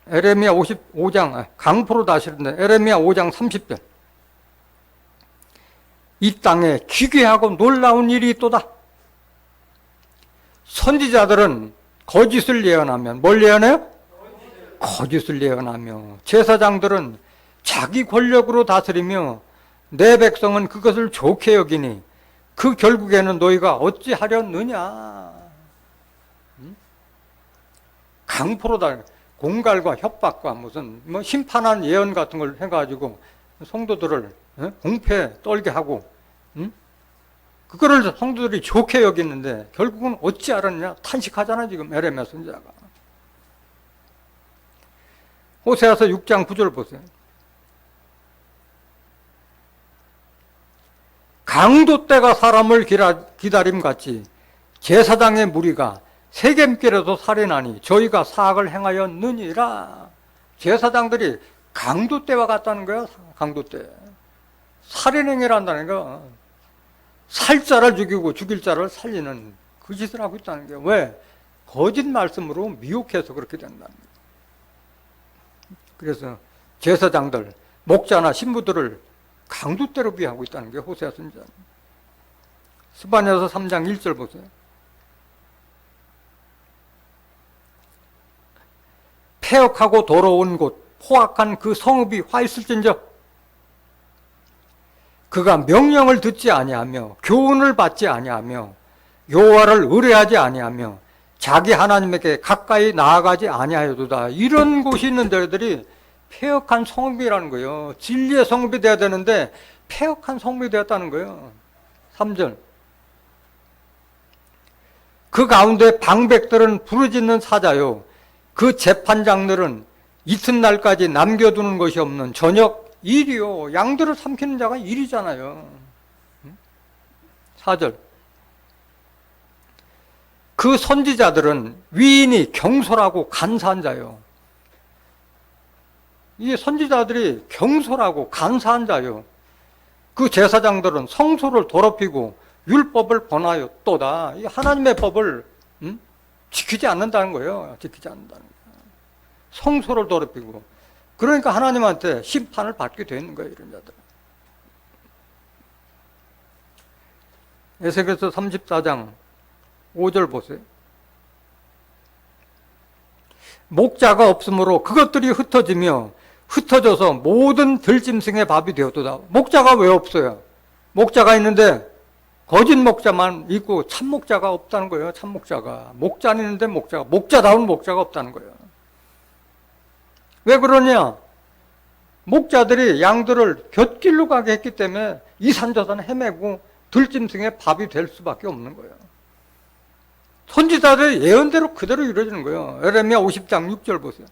에레미야 55장 강포로 다시는데 에레미야 5장 30절. 이 땅에 기괴하고 놀라운 일이 있도다. 선지자들은 거짓을 예언하면 뭘 예언해요? 거짓을 예언하며 제사장들은 자기 권력으로 다스리며 내 백성은 그것을 좋게 여기니 그 결국에는 너희가 어찌하렸느냐. 강포로다 공갈과 협박과 무슨 뭐 심판한 예언 같은 걸 해가지고 성도들을 공패 떨게 하고 그거를 성도들이 좋게 여기는데 결국은 어찌 알았냐 탄식하잖아 지금 에레미야 선지자가. 호세아서 6장 9절 보세요. 강도 때가 사람을 기다림같이 제사장의 무리가 세겜길에도 살인하니 저희가 사악을 행하였느니라. 제사장들이 강도 때와 같다는 거야. 강도 때 살인행위를 한다는 거야. 살 자를 죽이고 죽일 자를 살리는 그 짓을 하고 있다는 거예요. 왜? 거짓 말씀으로 미혹해서 그렇게 된다는 거예요. 그래서 제사장들, 목자나 신부들을 강도때로 비하고 있다는 게 호세아 선지자. 스바냐서 3장 1절 보세요. 폐역하고 더러운 곳, 포악한 그 성읍이 화 있을진저 그가 명령을 듣지 아니하며 교훈을 받지 아니하며 여호와를 의뢰하지 아니하며 자기 하나님에게 가까이 나아가지 아니하여도다. 이런 곳이 있는 데들이 폐역한 성읍이라는 거예요. 진리의 성읍이 되어야 되는데 폐역한 성읍이 되었다는 거예요. 3절. 그 가운데 방백들은 부르짖는 사자요 그 재판장들은 이튿날까지 남겨두는 것이 없는 저녁 일이요. 양들을 삼키는 자가 일이잖아요. 4절. 그 선지자들은 위인이 경솔하고 간사한 자요. 이 선지자들이 경솔하고 간사한 자요. 그 제사장들은 성소를 더럽히고 율법을 번하였도다. 이 하나님의 법을 지키지 않는다는 거예요. 지키지 않는다는 거예요. 성소를 더럽히고. 그러니까 하나님한테 심판을 받게 되는 거예요. 이런 자들. 에스겔서 34장 5절 보세요. 목자가 없으므로 그것들이 흩어지며 흩어져서 모든 들짐승의 밥이 되었도다. 목자가 왜 없어요? 목자가 있는데 거짓 목자만 있고 참 목자가 없다는 거예요. 참 목자가. 목자는 있는데 목자다운 목자가 없다는 거예요. 왜 그러냐? 목자들이 양들을 곁길로 가게 했기 때문에 이산저산 헤매고 들짐승의 밥이 될 수밖에 없는 거예요. 선지자들의 예언대로 그대로 이루어지는 거예요. 에레미야 50장 6절 보세요.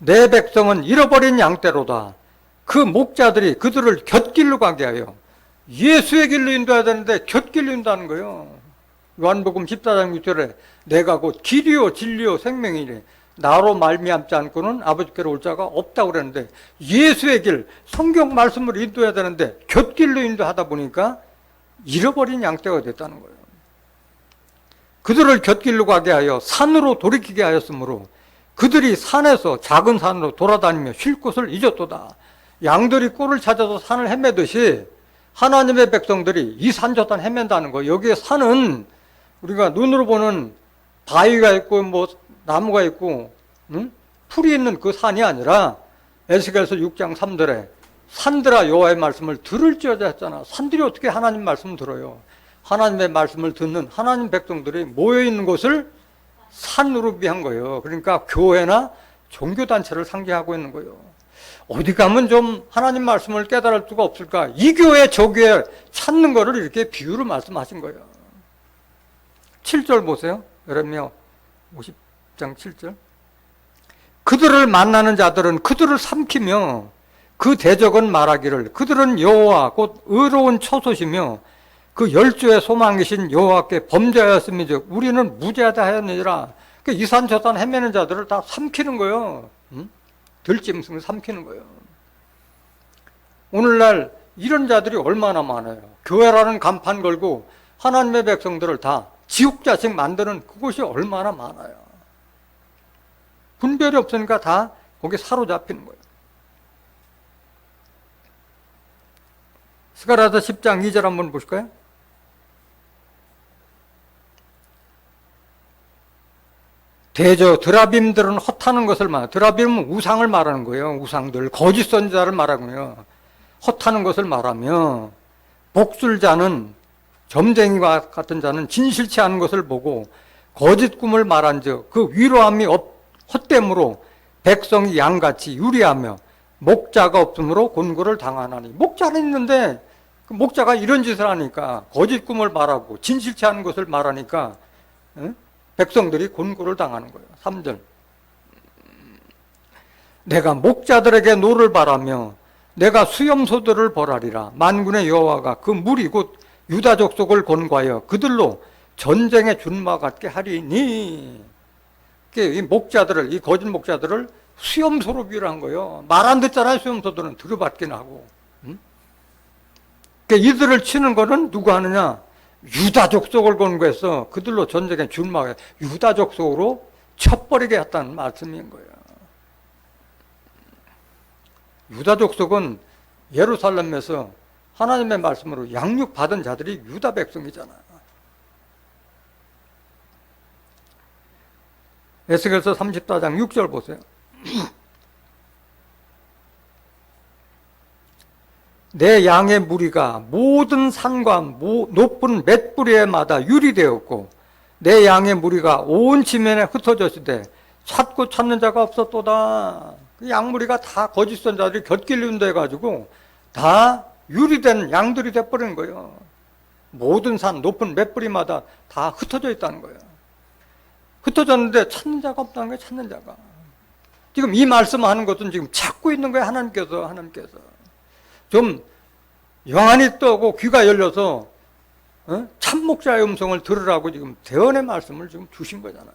내 백성은 잃어버린 양떼로다. 그 목자들이 그들을 곁길로 가게 하여 예수의 길로 인도해야 되는데 곁길로 인도하는 거예요. 요한복음 14장 6절에 내가 곧 길이요 진리요 생명이니 나로 말미암지 않고는 아버지께로 올 자가 없다고 그랬는데 예수의 길, 성경 말씀을 인도해야 되는데 곁길로 인도하다 보니까 잃어버린 양떼가 됐다는 거예요. 그들을 곁길로 가게 하여 산으로 돌이키게 하였으므로 그들이 산에서 작은 산으로 돌아다니며 쉴 곳을 잊었도다. 양들이 꿀을 찾아서 산을 헤매듯이 하나님의 백성들이 이 산 저 산 헤맨다는 거예요. 여기에 산은 우리가 눈으로 보는 바위가 있고 뭐 나무가 있고 풀이 있는 그 산이 아니라 에스겔서 6장 3절에 산들아 여호와의 말씀을 들을지어다 했잖아. 산들이 어떻게 하나님 말씀을 들어요? 하나님의 말씀을 듣는 하나님 백성들이 모여있는 곳을 산으로 비한 거예요. 그러니까 교회나 종교단체를 상징하고 있는 거예요. 어디 가면 좀 하나님 말씀을 깨달을 수가 없을까? 이 교회 저 교회 찾는 거를 이렇게 비유로 말씀하신 거예요. 7절 보세요. 예레미야 50장 7절. 그들을 만나는 자들은 그들을 삼키며 그 대적은 말하기를 그들은 여호와 곧 의로운 처소시며 그 열조의 소망이신 여호와께 범죄하였음이죠. 우리는 무죄하다 하였느니라. 그 이산저산 헤매는 자들을 다 삼키는 거예요. 응? 들짐승을 삼키는 거예요. 오늘날 이런 자들이 얼마나 많아요. 교회라는 간판 걸고 하나님의 백성들을 다 지옥자식 만드는 그곳이 얼마나 많아요. 분별이 없으니까 다 거기 사로잡히는 거예요. 스가랴서 10장 2절 한번 보실까요? 대저 드라빔들은 헛하는 것을 말해요. 드라빔은 우상을 말하는 거예요. 우상들, 거짓 선지자를 말하는 거예요. 헛하는 것을 말하며 복술자는 점쟁이와 같은 자는 진실치 않은 것을 보고 거짓 꿈을 말한즉 그 위로함이 헛됨으로 백성이 양같이 유리하며 목자가 없으므로 곤고를 당하나니. 목자는 있는데 그 목자가 이런 짓을 하니까 거짓 꿈을 말하고 진실치 않은 것을 말하니까 백성들이 곤고를 당하는 거예요. 3절. 내가 목자들에게 노를 바라며 내가 수염소들을 벌하리라. 만군의 여호와가 그 무리 곧 유다 족속을 권고하여 그들로 전쟁의 준마 같게 하리니. 이 목자들을, 이 거짓 목자들을 수염소로 비유한 거예요. 말 안 듣잖아요. 수염소들은 들어받긴 하고. 이들을 치는 거는 누가 하느냐? 유다 족속을 권고해서 그들로 전쟁에 준마하게 유다 족속으로 쳐버리게 했다는 말씀인 거예요. 유다 족속은 예루살렘에서 하나님의 말씀으로 양육받은 자들이 유다 백성이잖아요. 에스겔서 34장 6절 보세요. 내 양의 무리가 모든 산과 높은 맷뿌리에마다 유리되었고 내 양의 무리가 온 지면에 흩어졌으되 찾고 찾는 자가 없었도다. 그 양무리가 다 거짓 선자들이 곁길륜다 해가지고 다 유리된 양들이 돼버린 거예요. 모든 산 높은 맷뿌리마다 다 흩어져 있다는 거예요. 흩어졌는데 찾는 자가 없다는 거예요. 찾는 자가. 지금 이 말씀하는 것은 지금 찾고 있는 거예요. 하나님께서. 좀 영안이 떠고 귀가 열려서 참목자의 음성을 들으라고 지금 대언의 말씀을 지금 주신 거잖아요.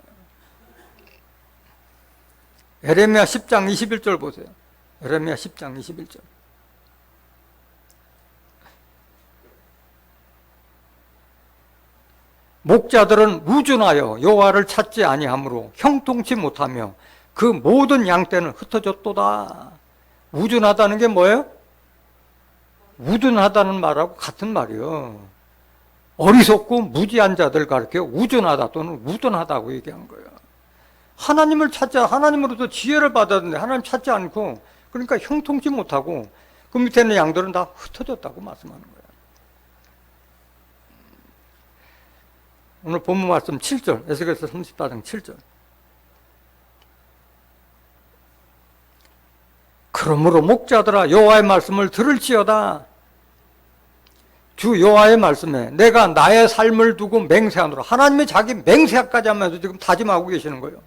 에레미야 10장 21절 보세요. 에레미야 10장 21절. 목자들은 우준하여 여호와를 찾지 아니하므로 형통치 못하며 그 모든 양떼는 흩어졌도다. 우준하다는 게 뭐예요? 우둔하다는 말하고 같은 말이에요. 어리석고 무지한 자들 가르쳐 우준하다 또는 우둔하다고 얘기한 거예요. 하나님을 찾자, 하나님으로부터 지혜를 받았는데 하나님 찾지 않고 그러니까 형통치 못하고 그 밑에 있는 양들은 다 흩어졌다고 말씀하는 거예요. 오늘 본문 말씀 7절, 에스겔서 34장 7절. 그러므로 목자들아 여호와의 말씀을 들을지어다. 주 여호와의 말씀에 내가 나의 삶을 두고 맹세하노라. 하나님이 자기 맹세까지 하면서 지금 다짐하고 계시는 거예요.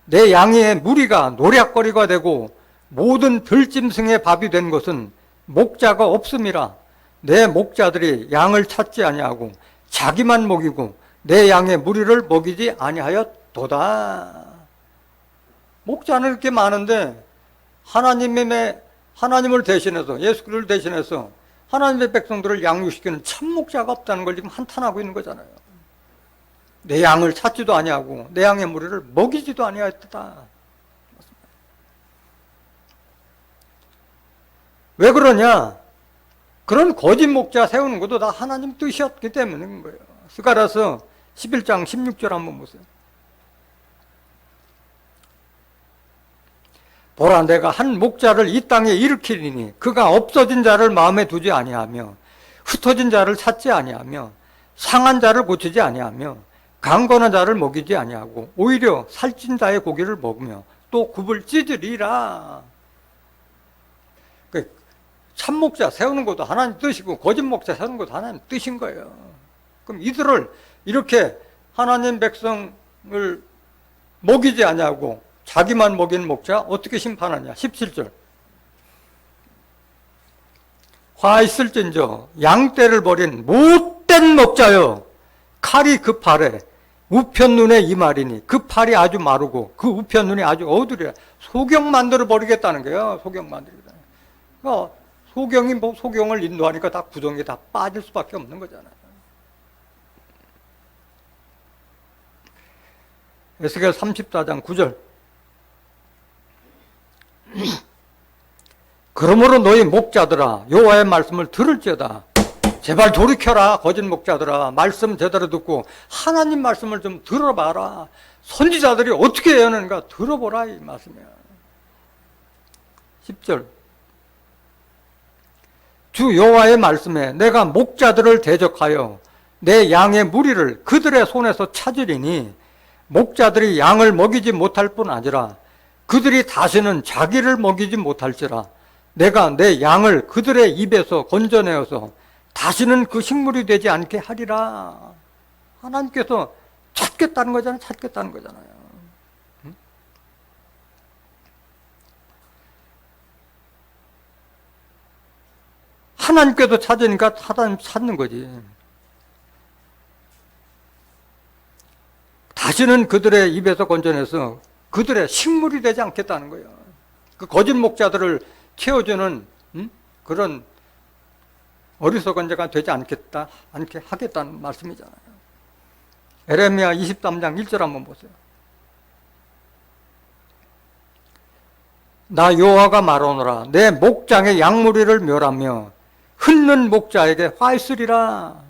내 양의 무리가 노략거리가 되고 모든 들짐승의 밥이 된 것은 목자가 없음이라. 내 목자들이 양을 찾지 아니하고 자기만 먹이고 내 양의 무리를 먹이지 아니하였도다. 목자는 이렇게 많은데 하나님을 대신해서 예수 그리스도를 대신해서 하나님의 백성들을 양육시키는 참목자가 없다는 걸 지금 한탄하고 있는 거잖아요. 내 양을 찾지도 아니하고 내 양의 무리를 먹이지도 아니하였다. 왜 그러냐? 그런 거짓 목자 세우는 것도 다 하나님 뜻이었기 때문인 거예요. 스가랴서 11장 16절 한번 보세요. 보라, 내가 한 목자를 이 땅에 일으키리니 그가 없어진 자를 마음에 두지 아니하며 흩어진 자를 찾지 아니하며 상한 자를 고치지 아니하며 강건한 자를 먹이지 아니하고 오히려 살찐 자의 고기를 먹으며 또 굽을 찢으리라. 참목자 세우는 것도 하나님 뜻이고 거짓 목자 세우는 것도 하나님 뜻인 거예요. 그럼 이들을 이렇게 하나님 백성을 먹이지 아니하고 자기만 먹이는 목자 어떻게 심판하냐? 17절. 화 있을진저 양떼를 버린 못 참된 목자여, 칼이 그 팔에 우편 눈에 이 말이니, 그 팔이 아주 마르고 그 우편 눈이 아주 어두리라. 소경 만들어 버리겠다는 거예요. 소경 만들겠다. 그러니까 소경이 뭐 소경을 인도하니까 다 구덩이에 다 빠질 수밖에 없는 거잖아요. 에스겔 34장 9절. 그러므로 너희 목자들아, 여호와의 말씀을 들을지어다. 제발 돌이켜라, 거짓 목자들아. 말씀 제대로 듣고 하나님 말씀을 좀 들어봐라. 선지자들이 어떻게 예언하는가 들어보라, 이 말씀이야. 10절. 주 여호와의 말씀에 내가 목자들을 대적하여 내 양의 무리를 그들의 손에서 찾으리니, 목자들이 양을 먹이지 못할 뿐 아니라 그들이 다시는 자기를 먹이지 못할지라. 내가 내 양을 그들의 입에서 건져내어서 다시는 그 식물이 되지 않게 하리라. 하나님께서 찾겠다는 거잖아요. 찾겠다는 거잖아요. 하나님께서 찾으니까 하나님 찾는 거지. 다시는 그들의 입에서 건져내서 그들의 식물이 되지 않겠다는 거예요. 그 거짓 목자들을 채워주는 그런 어리석은 자가 되지 않게 하겠다는 말씀이잖아요. 에레미야 23장 1절 한번 보세요. 나 여호와가 말하노라. 내 목장의 양무리를 멸하며 흩는 목자에게 화 있으리라.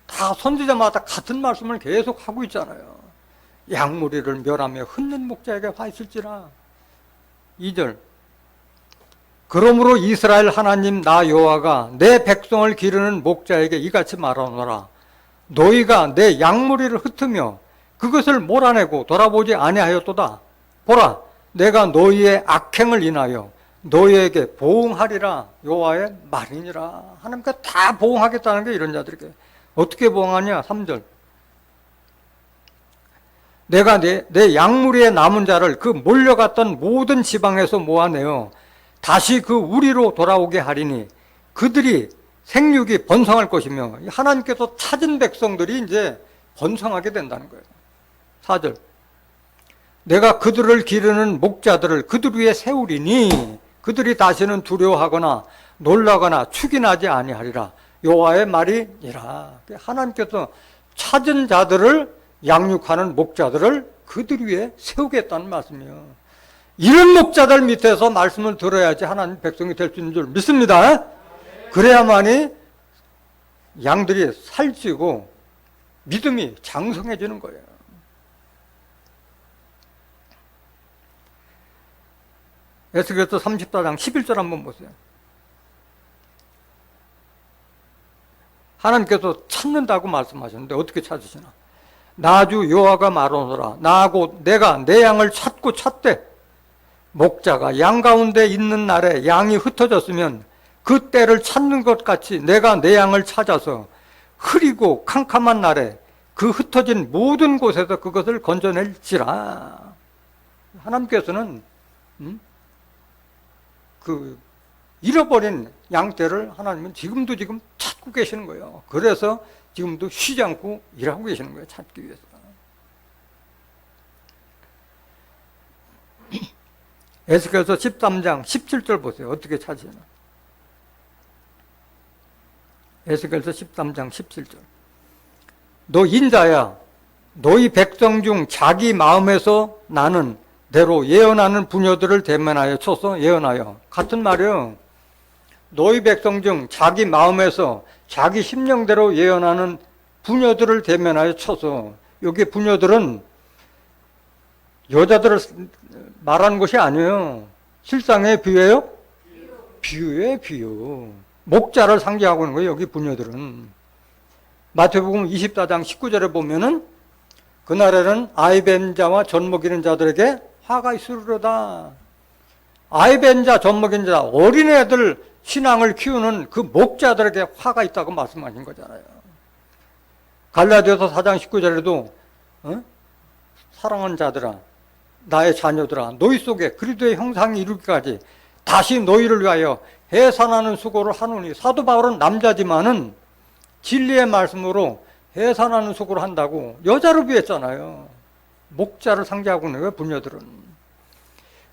다 선지자마다 같은 말씀을 계속 하고 있잖아요. 양무리를 멸하며 흩는 목자에게 화 있을지라. 2절. 그러므로 이스라엘 하나님 나 여호와가 내 백성을 기르는 목자에게 이같이 말하노라. 너희가 내 양무리를 흩으며 그것을 몰아내고 돌아보지 아니하였도다. 보라, 내가 너희의 악행을 인하여 너희에게 보응하리라. 여호와의 말이니라. 하나님께서 다 보응하겠다는 게 이런 자들에게. 어떻게 보응하냐? 3절. 내가 내 양무리에 남은 자를 그 몰려갔던 모든 지방에서 모아내어 다시 그 우리로 돌아오게 하리니 그들이 생육이 번성할 것이며, 하나님께서 찾은 백성들이 이제 번성하게 된다는 거예요. 4절. 내가 그들을 기르는 목자들을 그들 위에 세우리니 그들이 다시는 두려워하거나 놀라거나 축인하지 아니하리라. 여호와의 말이니라. 하나님께서 찾은 자들을 양육하는 목자들을 그들 위에 세우겠다는 말씀이에요. 이런 목자들 밑에서 말씀을 들어야지 하나님 백성이 될 수 있는 줄 믿습니다. 그래야만이 양들이 살찌고 믿음이 장성해지는 거예요. 에스겔서 34장 11절 한번 보세요. 하나님께서 찾는다고 말씀하셨는데 어떻게 찾으시나? 나주 여호와가 말하노라. 나하고 내가 내 양을 찾고 찾되 목자가 양 가운데 있는 날에 양이 흩어졌으면 그 때를 찾는 것 같이 내가 내 양을 찾아서 흐리고 캄캄한 날에 그 흩어진 모든 곳에서 그것을 건져낼지라. 하나님께서는 그 잃어버린 양떼를 하나님은 지금도 지금 찾고 계시는 거예요. 그래서 지금도 쉬지 않고 일하고 계시는 거예요. 찾기 위해서. 에스겔서 13장 17절 보세요. 어떻게 찾으나? 에스겔서 13장 17절. 너 인자야, 너희 백성 중 자기 마음에서 나는 대로 예언하는 부녀들을 대면하여 쳐서 예언하여. 같은 말이요. 너희 백성 중 자기 마음에서 자기 심령대로 예언하는 부녀들을 대면하여 쳐서. 여기 부녀들은 여자들을 말하는 것이 아니에요. 실상의 비유예요? 비유예요, 비유. 목자를 상징하고 있는 거예요, 여기 부녀들은. 마태복음 24장 19절에 보면은 그날에는 아이벤 자와 젖 먹이는 자들에게 화가 있으리로다. 아이벤 자, 젖 먹이는 자, 어린애들 신앙을 키우는 그 목자들에게 화가 있다고 말씀하신 거잖아요. 갈라디아서 4장 19절에도 사랑하는 자들아, 나의 자녀들아, 너희 속에 그리스도의 형상이 이루기까지 다시 너희를 위하여 해산하는 수고를 하노니. 사도 바울은 남자지만은 진리의 말씀으로 해산하는 속으로 한다고 여자를 비했잖아요. 목자를 상징하고 있는 거예요, 부녀들은.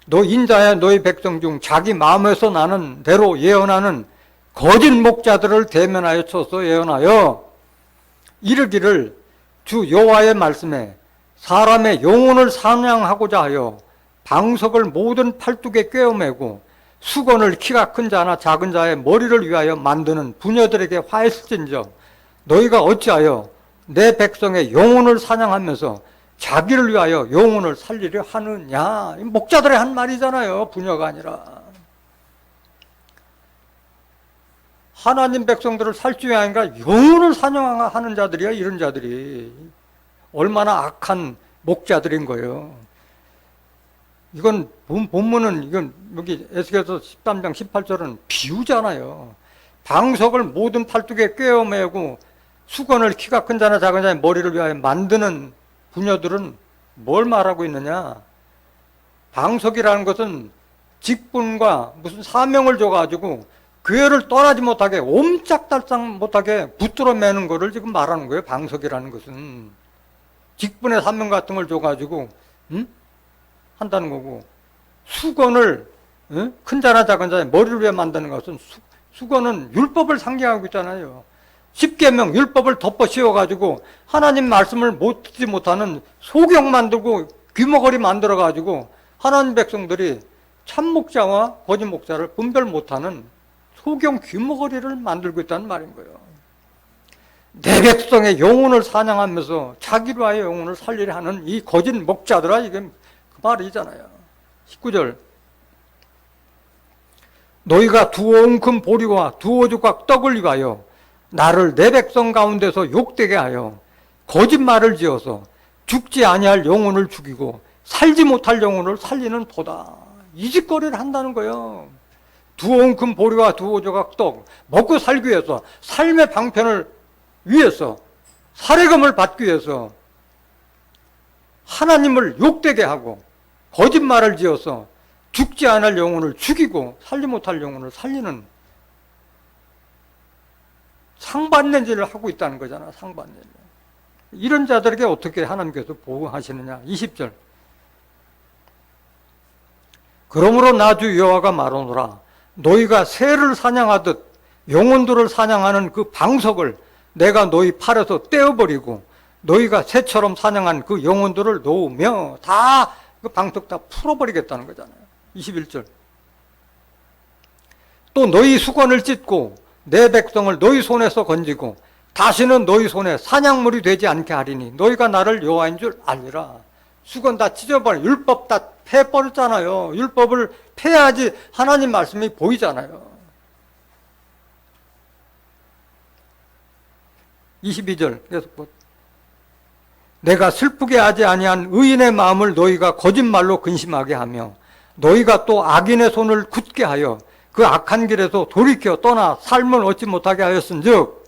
너 인자야 너희 백성 중 자기 마음에서 나는 대로 예언하는 거짓 목자들을 대면하여 쳐서 예언하여 이르기를 주 여호와의 말씀에 사람의 영혼을 사냥하고자 하여 방석을 모든 팔뚝에 꿰어매고 수건을 키가 큰 자나 작은 자의 머리를 위하여 만드는 부녀들에게 화했을진저 너희가 어찌하여 내 백성의 영혼을 사냥하면서 자기를 위하여 영혼을 살리려 하느냐. 목자들의 한 말이잖아요. 부녀가 아니라. 하나님 백성들을 살찌 위하니까 영혼을 사냥하는 자들이야. 이런 자들이 얼마나 악한 목자들인 거예요. 이건 본문은 이건 여기 에스겔서 13장 18절은 비유잖아요. 방석을 모든 팔뚝에 꿰어매고 수건을 키가 큰 자나 작은 자의 머리를 위하여 만드는 부녀들은 뭘 말하고 있느냐? 방석이라는 것은 직분과 무슨 사명을 줘가지고 교회를 떠나지 못하게 옴짝달싹 못하게 붙들어 매는 거를 지금 말하는 거예요. 방석이라는 것은 직분의 사명 같은 걸 줘가지고 한다는 거고, 수건을 큰 자나 작은 자의 머리를 위해 만드는 것은 수건은 율법을 상징하고 있잖아요. 10계명 율법을 덮어 씌워가지고 하나님 말씀을 듣지 못하는 소경 만들고 귀머거리 만들어가지고 하나님 백성들이 참 목자와 거짓 목자를 분별 못하는 소경 귀머거리를 만들고 있다는 말인 거예요. 내 백성의 영혼을 사냥하면서 자기로 하여 영혼을 살리려 하는 이 거짓 목자들아, 이게 그 말이잖아요. 19절 너희가 두 옹큼 보리와 두 오죽각 떡을 위하여 나를 내 백성 가운데서 욕되게 하여 거짓말을 지어서 죽지 아니할 영혼을 죽이고 살지 못할 영혼을 살리는 도다. 이 짓거리를 한다는 거예요. 두 옹큼 보리와 두 오조각 떡 먹고 살기 위해서, 삶의 방편을 위해서, 살해금을 받기 위해서 하나님을 욕되게 하고 거짓말을 지어서 죽지 않을 영혼을 죽이고 살지 못할 영혼을 살리는 상반내질을 하고 있다는 거잖아. 상반내질. 이런 자들에게 어떻게 하나님께서 보호하시느냐. 20절 그러므로 나 주 여호와가 말하노라. 너희가 새를 사냥하듯 영혼들을 사냥하는 그 방석을 내가 너희 팔에서 떼어버리고 너희가 새처럼 사냥한 그 영혼들을 놓으며 다 그 방석 다 풀어버리겠다는 거잖아요. 21절 또 너희 수건을 찢고 내 백성을 너희 손에서 건지고 다시는 너희 손에 사냥물이 되지 않게 하리니 너희가 나를 여호와인 줄 알리라. 수건 다 찢어버려. 율법 다 패버렸잖아요. 율법을 패야지 하나님 말씀이 보이잖아요. 22절 계속 내가 슬프게 하지 아니한 의인의 마음을 너희가 거짓말로 근심하게 하며 너희가 또 악인의 손을 굳게 하여 그 악한 길에서 돌이켜 떠나 삶을 얻지 못하게 하였은즉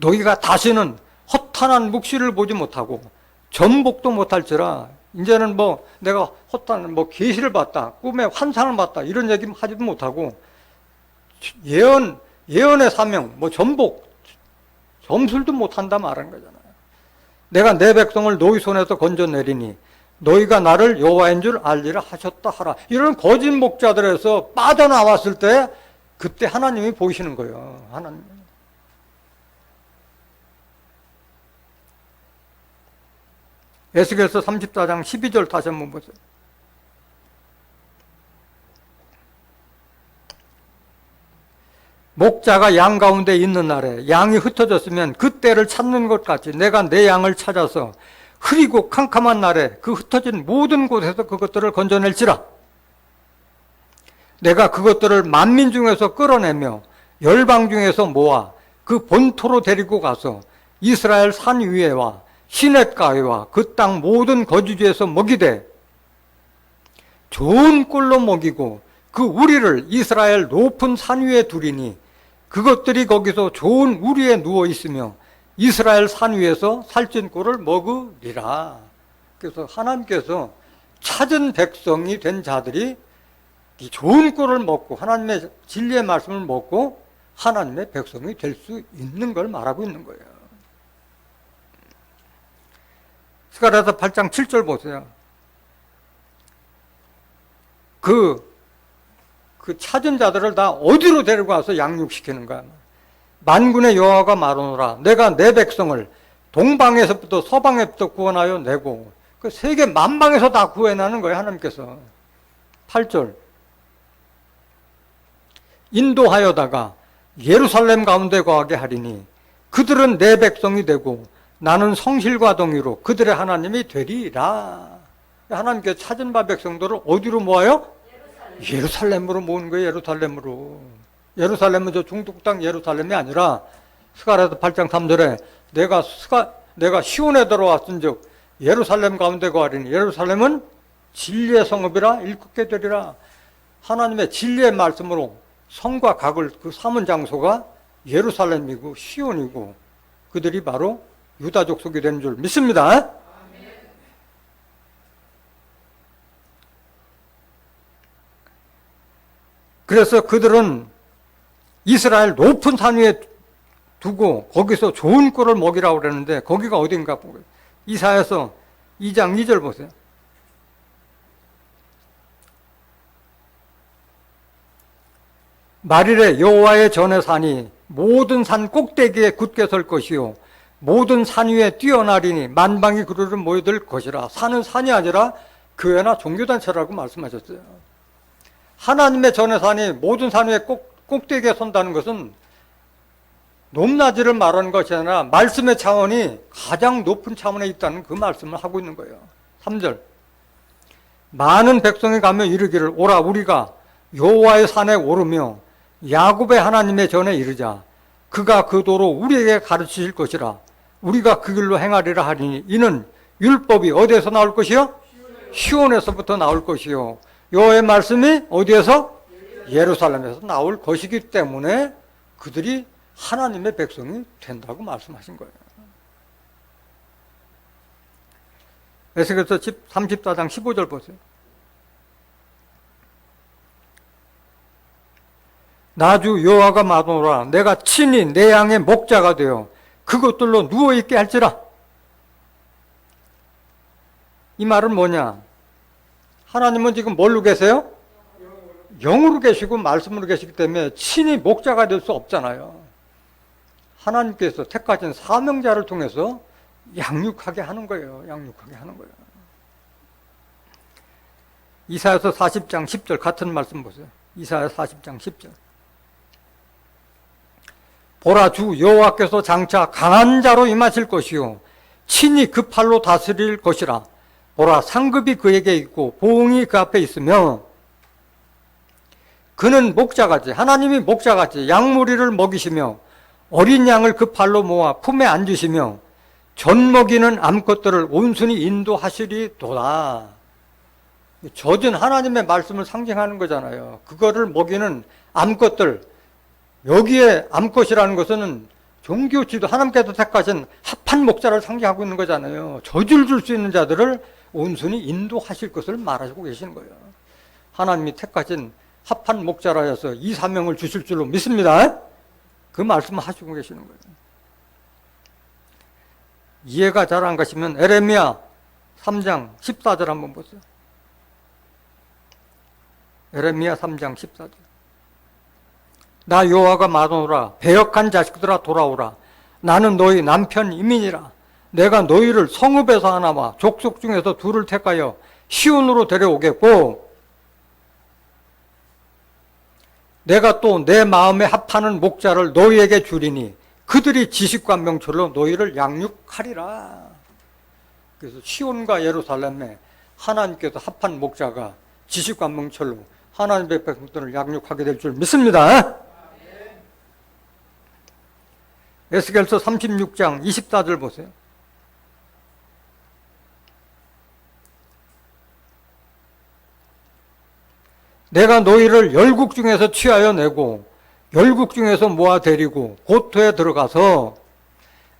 너희가 다시는 허탄한 묵시를 보지 못하고 전복도 못할지라. 이제는 내가 허탄한 계시를 봤다, 꿈에 환상을 봤다 이런 얘기 하지도 못하고 예언의 사명, 전복, 점술도 못한다 말하는 거잖아요. 내가 내 백성을 너희 손에서 건져내리니 너희가 나를 여호와인 줄 알리라 하셨다 하라. 이런 거짓 목자들에서 빠져나왔을 때 그때 하나님이 보이시는 거예요. 하나님. 에스겔서 34장 12절 다시 한번 보세요. 목자가 양 가운데 있는 날에 양이 흩어졌으면 그 때를 찾는 것 같이 내가 내 양을 찾아서 흐리고 캄캄한 날에 그 흩어진 모든 곳에서 그것들을 건져낼지라. 내가 그것들을 만민 중에서 끌어내며 열방 중에서 모아 그 본토로 데리고 가서 이스라엘 산 위에와 시냇가에와 그 땅 모든 거주지에서 먹이되 좋은 꿀로 먹이고 그 우리를 이스라엘 높은 산 위에 두리니 그것들이 거기서 좋은 우리에 누워 있으며 이스라엘 산 위에서 살찐 꿀을 먹으리라. 그래서 하나님께서 찾은 백성이 된 자들이 이 좋은 꿀을 먹고 하나님의 진리의 말씀을 먹고 하나님의 백성이 될 수 있는 걸 말하고 있는 거예요. 스가랴서 8장 7절 보세요. 그 찾은 자들을 다 어디로 데리고 와서 양육시키는 거야. 만군의 여호와가 말하노라. 내가 내 백성을 동방에서부터 서방에부터 구원하여 내고 그 세계 만방에서 다 구해내는 거예요. 하나님께서. 8절. 인도하여다가 예루살렘 가운데 거하게 하리니 그들은 내 백성이 되고 나는 성실과 동의로 그들의 하나님이 되리라. 하나님께서 찾은 바 백성들을 어디로 모아요? 예루살렘으로 모은 거예요. 예루살렘으로. 예루살렘은 저 중동 땅 예루살렘이 아니라 스가랴서 8장 3절에 내가 시온에 들어왔은즉 예루살렘 가운데 거하리니 예루살렘은 진리의 성읍이라 일컫게 되리라. 하나님의 진리의 말씀으로 성과 각을 그 삼은 장소가 예루살렘이고 시온이고 그들이 바로 유다 족속이 되는 줄 믿습니다. 그래서 그들은 이스라엘 높은 산 위에 두고 거기서 좋은 꿀을 먹이라고 그랬는데 거기가 어딘가 보고요. 이사야서 2장 2절 보세요. 말일에 여호와의 전의 산이 모든 산 꼭대기에 굳게 설 것이요 모든 산 위에 뛰어나리니 만방이 그루를 모여들 것이라. 산은 산이 아니라 교회나 종교단체라고 말씀하셨어요. 하나님의 전의 산이 모든 산 위에 꼭대기에 선다는 것은 높낮이를 말하는 것이 아니라 말씀의 차원이 가장 높은 차원에 있다는 그 말씀을 하고 있는 거예요. 3절. 많은 백성이 가며 이르기를 오라 우리가 여호와의 산에 오르며 야곱의 하나님의 전에 이르자. 그가 그 도로 우리에게 가르치실 것이라. 우리가 그 길로 행하리라 하리니 이는 율법이 어디에서 나올 것이요? 시온에서부터 나올 것이요. 여호와의 말씀이 어디에서? 예루살렘에서 나올 것이기 때문에 그들이 하나님의 백성이 된다고 말씀하신 거예요. 에스겔서 34장 15절 보세요. 나주 여호와가 말하노라. 내가 친히 내 양의 목자가 되어 그것들로 누워있게 할지라. 이 말은 뭐냐? 하나님은 지금 뭘로 계세요? 영으로 계시고 말씀으로 계시기 때문에 친히 목자가 될 수 없잖아요. 하나님께서 택하신 사명자를 통해서 양육하게 하는 거예요. 양육하게 하는 거예요. 이사야서 40장 10절 같은 말씀 보세요. 이사야 40장 10절. 보라 주 여호와께서 장차 강한 자로 임하실 것이요 친히 그 팔로 다스릴 것이라. 보라 상급이 그에게 있고 보응이 그 앞에 있으며 그는 목자같이 하나님이 목자같이 양무리를 먹이시며 어린 양을 그 팔로 모아 품에 앉으시며 젖 먹이는 암컷들을 온순히 인도하시리도다. 젖은 하나님의 말씀을 상징하는 거잖아요. 그거를 먹이는 암컷들, 여기에 암컷이라는 것은 종교 지도 하나님께서 택하신 합한 목자를 상징하고 있는 거잖아요. 젖을 줄 수 있는 자들을 온순히 인도하실 것을 말하고 계시는 거예요. 하나님이 택하신 합한 목자라 해서 이 사명을 주실 줄로 믿습니다. 그 말씀을 하시고 계시는 거예요. 이해가 잘 안 가시면 에레미야 3장 14절 한번 보세요. 에레미야 3장 14절. 나 여호와가 말하노라. 배역한 자식들아 돌아오라. 나는 너희 남편 이민이라. 내가 너희를 성읍에서 하나와 족속 중에서 둘을 택하여 시온으로 데려오겠고 내가 또 내 마음에 합하는 목자를 너희에게 주리니 그들이 지식과 명철로 너희를 양육하리라. 그래서 시온과 예루살렘에 하나님께서 합한 목자가 지식과 명철로 하나님의 백성들을 양육하게 될 줄 믿습니다. 에스겔서 36장 24절 보세요. 내가 너희를 열국 중에서 취하여 내고 열국 중에서 모아 데리고 고토에 들어가서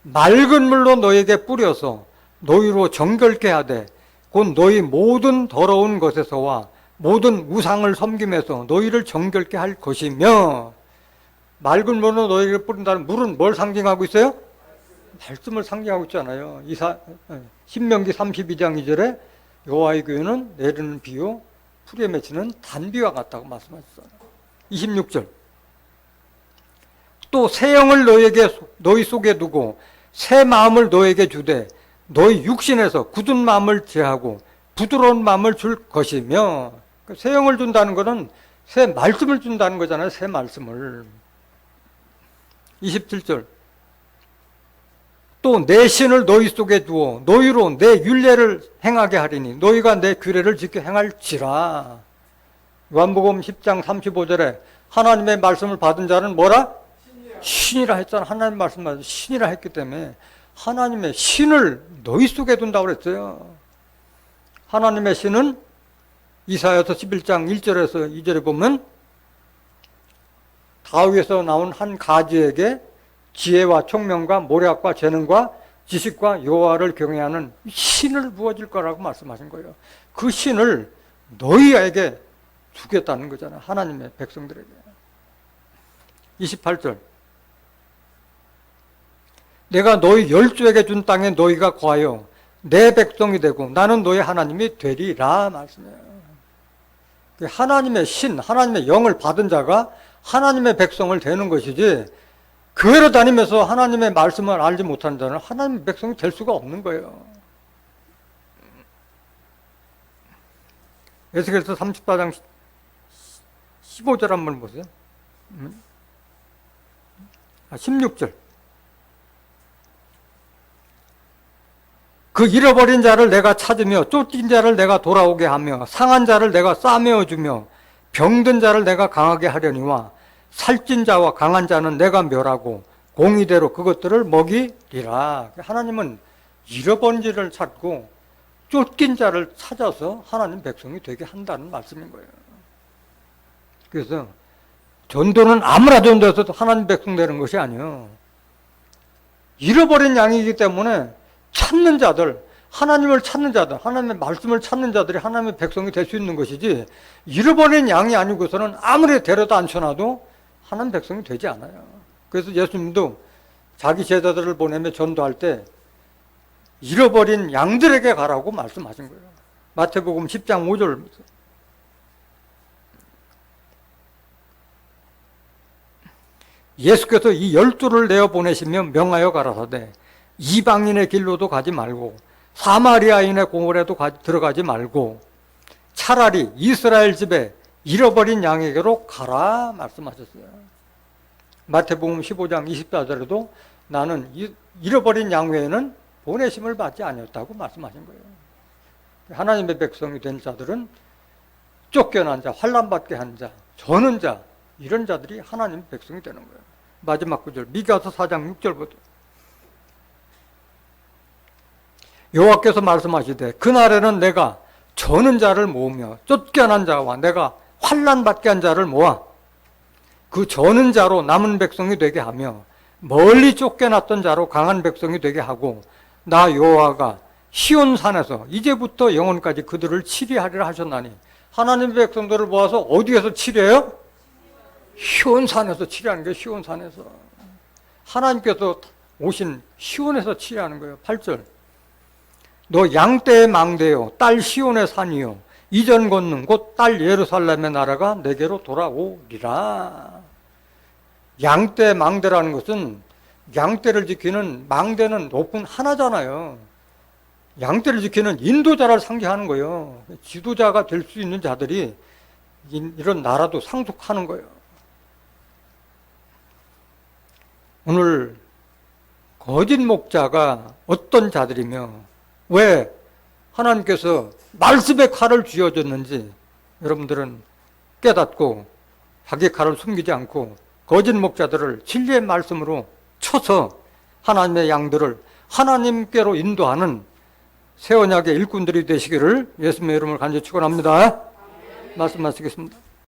맑은 물로 너희에게 뿌려서 너희로 정결케 하되 곧 너희 모든 더러운 것에서와 모든 우상을 섬김에서 너희를 정결케 할 것이며 맑은 물로 너희에게 뿌린다는 물은 뭘 상징하고 있어요? 말씀을 상징하고 있잖아요. 신명기 32장 2절에 여호와의 교회는 내리는 비요 풀에 맺히는 단비와 같다고 말씀하셨어요. 26절 또 새 영을 너희 속에 두고 새 마음을 너에게 주되 너희 육신에서 굳은 마음을 제하고 부드러운 마음을 줄 것이며, 새 영을 준다는 것은 새 말씀을 준다는 거잖아요. 새 말씀을. 27절 또 내 신을 너희 속에 두어 너희로 내 율례를 행하게 하리니 너희가 내 규례를 지켜 행할지라. 요한복음 10장 35절에 하나님의 말씀을 받은 자는 뭐라? 신이라 했잖아. 하나님 말씀 받은 신이라 했기 때문에 하나님의 신을 너희 속에 둔다고 그랬어요. 하나님의 신은 이사야서 11장 1절에서 2절에 보면 다윗에서 나온 한 가지에게 지혜와 총명과 모략과 재능과 지식과 여호와를 경외하는 신을 부어줄 거라고 말씀하신 거예요. 그 신을 너희에게 주겠다는 거잖아요. 하나님의 백성들에게. 28절 내가 너희 열조에게 준 땅에 너희가 거하여 내 백성이 되고 나는 너희 하나님이 되리라 말씀해요. 하나님의 신, 하나님의 영을 받은 자가 하나님의 백성을 되는 것이지, 교회로 다니면서 하나님의 말씀을 알지 못하는 자는 하나님의 백성이 될 수가 없는 거예요. 에스겔서 34장 15절 한번 보세요. 16절 그 잃어버린 자를 내가 찾으며 쫓긴 자를 내가 돌아오게 하며 상한 자를 내가 싸매어 주며 병든 자를 내가 강하게 하려니와 살찐 자와 강한 자는 내가 멸하고 공의대로 그것들을 먹이리라. 하나님은 잃어버린 자를 찾고 쫓긴 자를 찾아서 하나님 백성이 되게 한다는 말씀인 거예요. 그래서 전도는 아무나 전도해서도 하나님 백성 되는 것이 아니에요. 잃어버린 양이기 때문에 찾는 자들, 하나님을 찾는 자들, 하나님의 말씀을 찾는 자들이 하나님의 백성이 될 수 있는 것이지, 잃어버린 양이 아니고서는 아무리 데려다 앉혀놔도 하나님 백성이 되지 않아요. 그래서 예수님도 자기 제자들을 보내며 전도할 때 잃어버린 양들에게 가라고 말씀하신 거예요. 마태복음 10장 5절 예수께서 이 12를 내어 보내시며 명하여 가라사대 이방인의 길로도 가지 말고 사마리아인의 공원에도 들어가지 말고 차라리 이스라엘 집에 잃어버린 양에게로 가라 말씀하셨어요. 마태복음 15장 24절에도 나는 잃어버린 양 외에는 보내심을 받지 아니었다고 말씀하신 거예요. 하나님의 백성이 된 자들은 쫓겨난 자, 환난받게 한 자, 저는 자, 이런 자들이 하나님의 백성이 되는 거예요. 마지막 구절 미가서 4장 6절부터 여호와께서 말씀하시되 그날에는 내가 저는 자를 모으며 쫓겨난 자와 내가 환난받게 한 자를 모아 그 저는 자로 남은 백성이 되게 하며 멀리 쫓겨났던 자로 강한 백성이 되게 하고 나 여호와가 시온산에서 이제부터 영원까지 그들을 치리하리라 하셨나니, 하나님의 백성들을 모아서 어디에서 치려요? 시온산에서 치리하는 거예요. 시온산에서 하나님께서 오신 시온에서 치리하는 거예요. 8절 너 양떼의 망대요 딸 시온의 산이요 이전 권능 곧 딸 예루살렘의 나라가 내게로 돌아오리라. 양떼 망대라는 것은 양떼를 지키는 망대는 높은 하나잖아요. 양떼를 지키는 인도자를 상징하는 거예요. 지도자가 될 수 있는 자들이 이런 나라도 상속하는 거예요. 오늘 거짓 목자가 어떤 자들이며 왜 하나님께서 말씀의 칼을 쥐어줬는지 여러분들은 깨닫고 자기 칼을 숨기지 않고 거짓 목자들을 진리의 말씀으로 쳐서 하나님의 양들을 하나님께로 인도하는 새 언약의 일꾼들이 되시기를 예수님의 이름을 간절히 축원합니다. 말씀 마치겠습니다.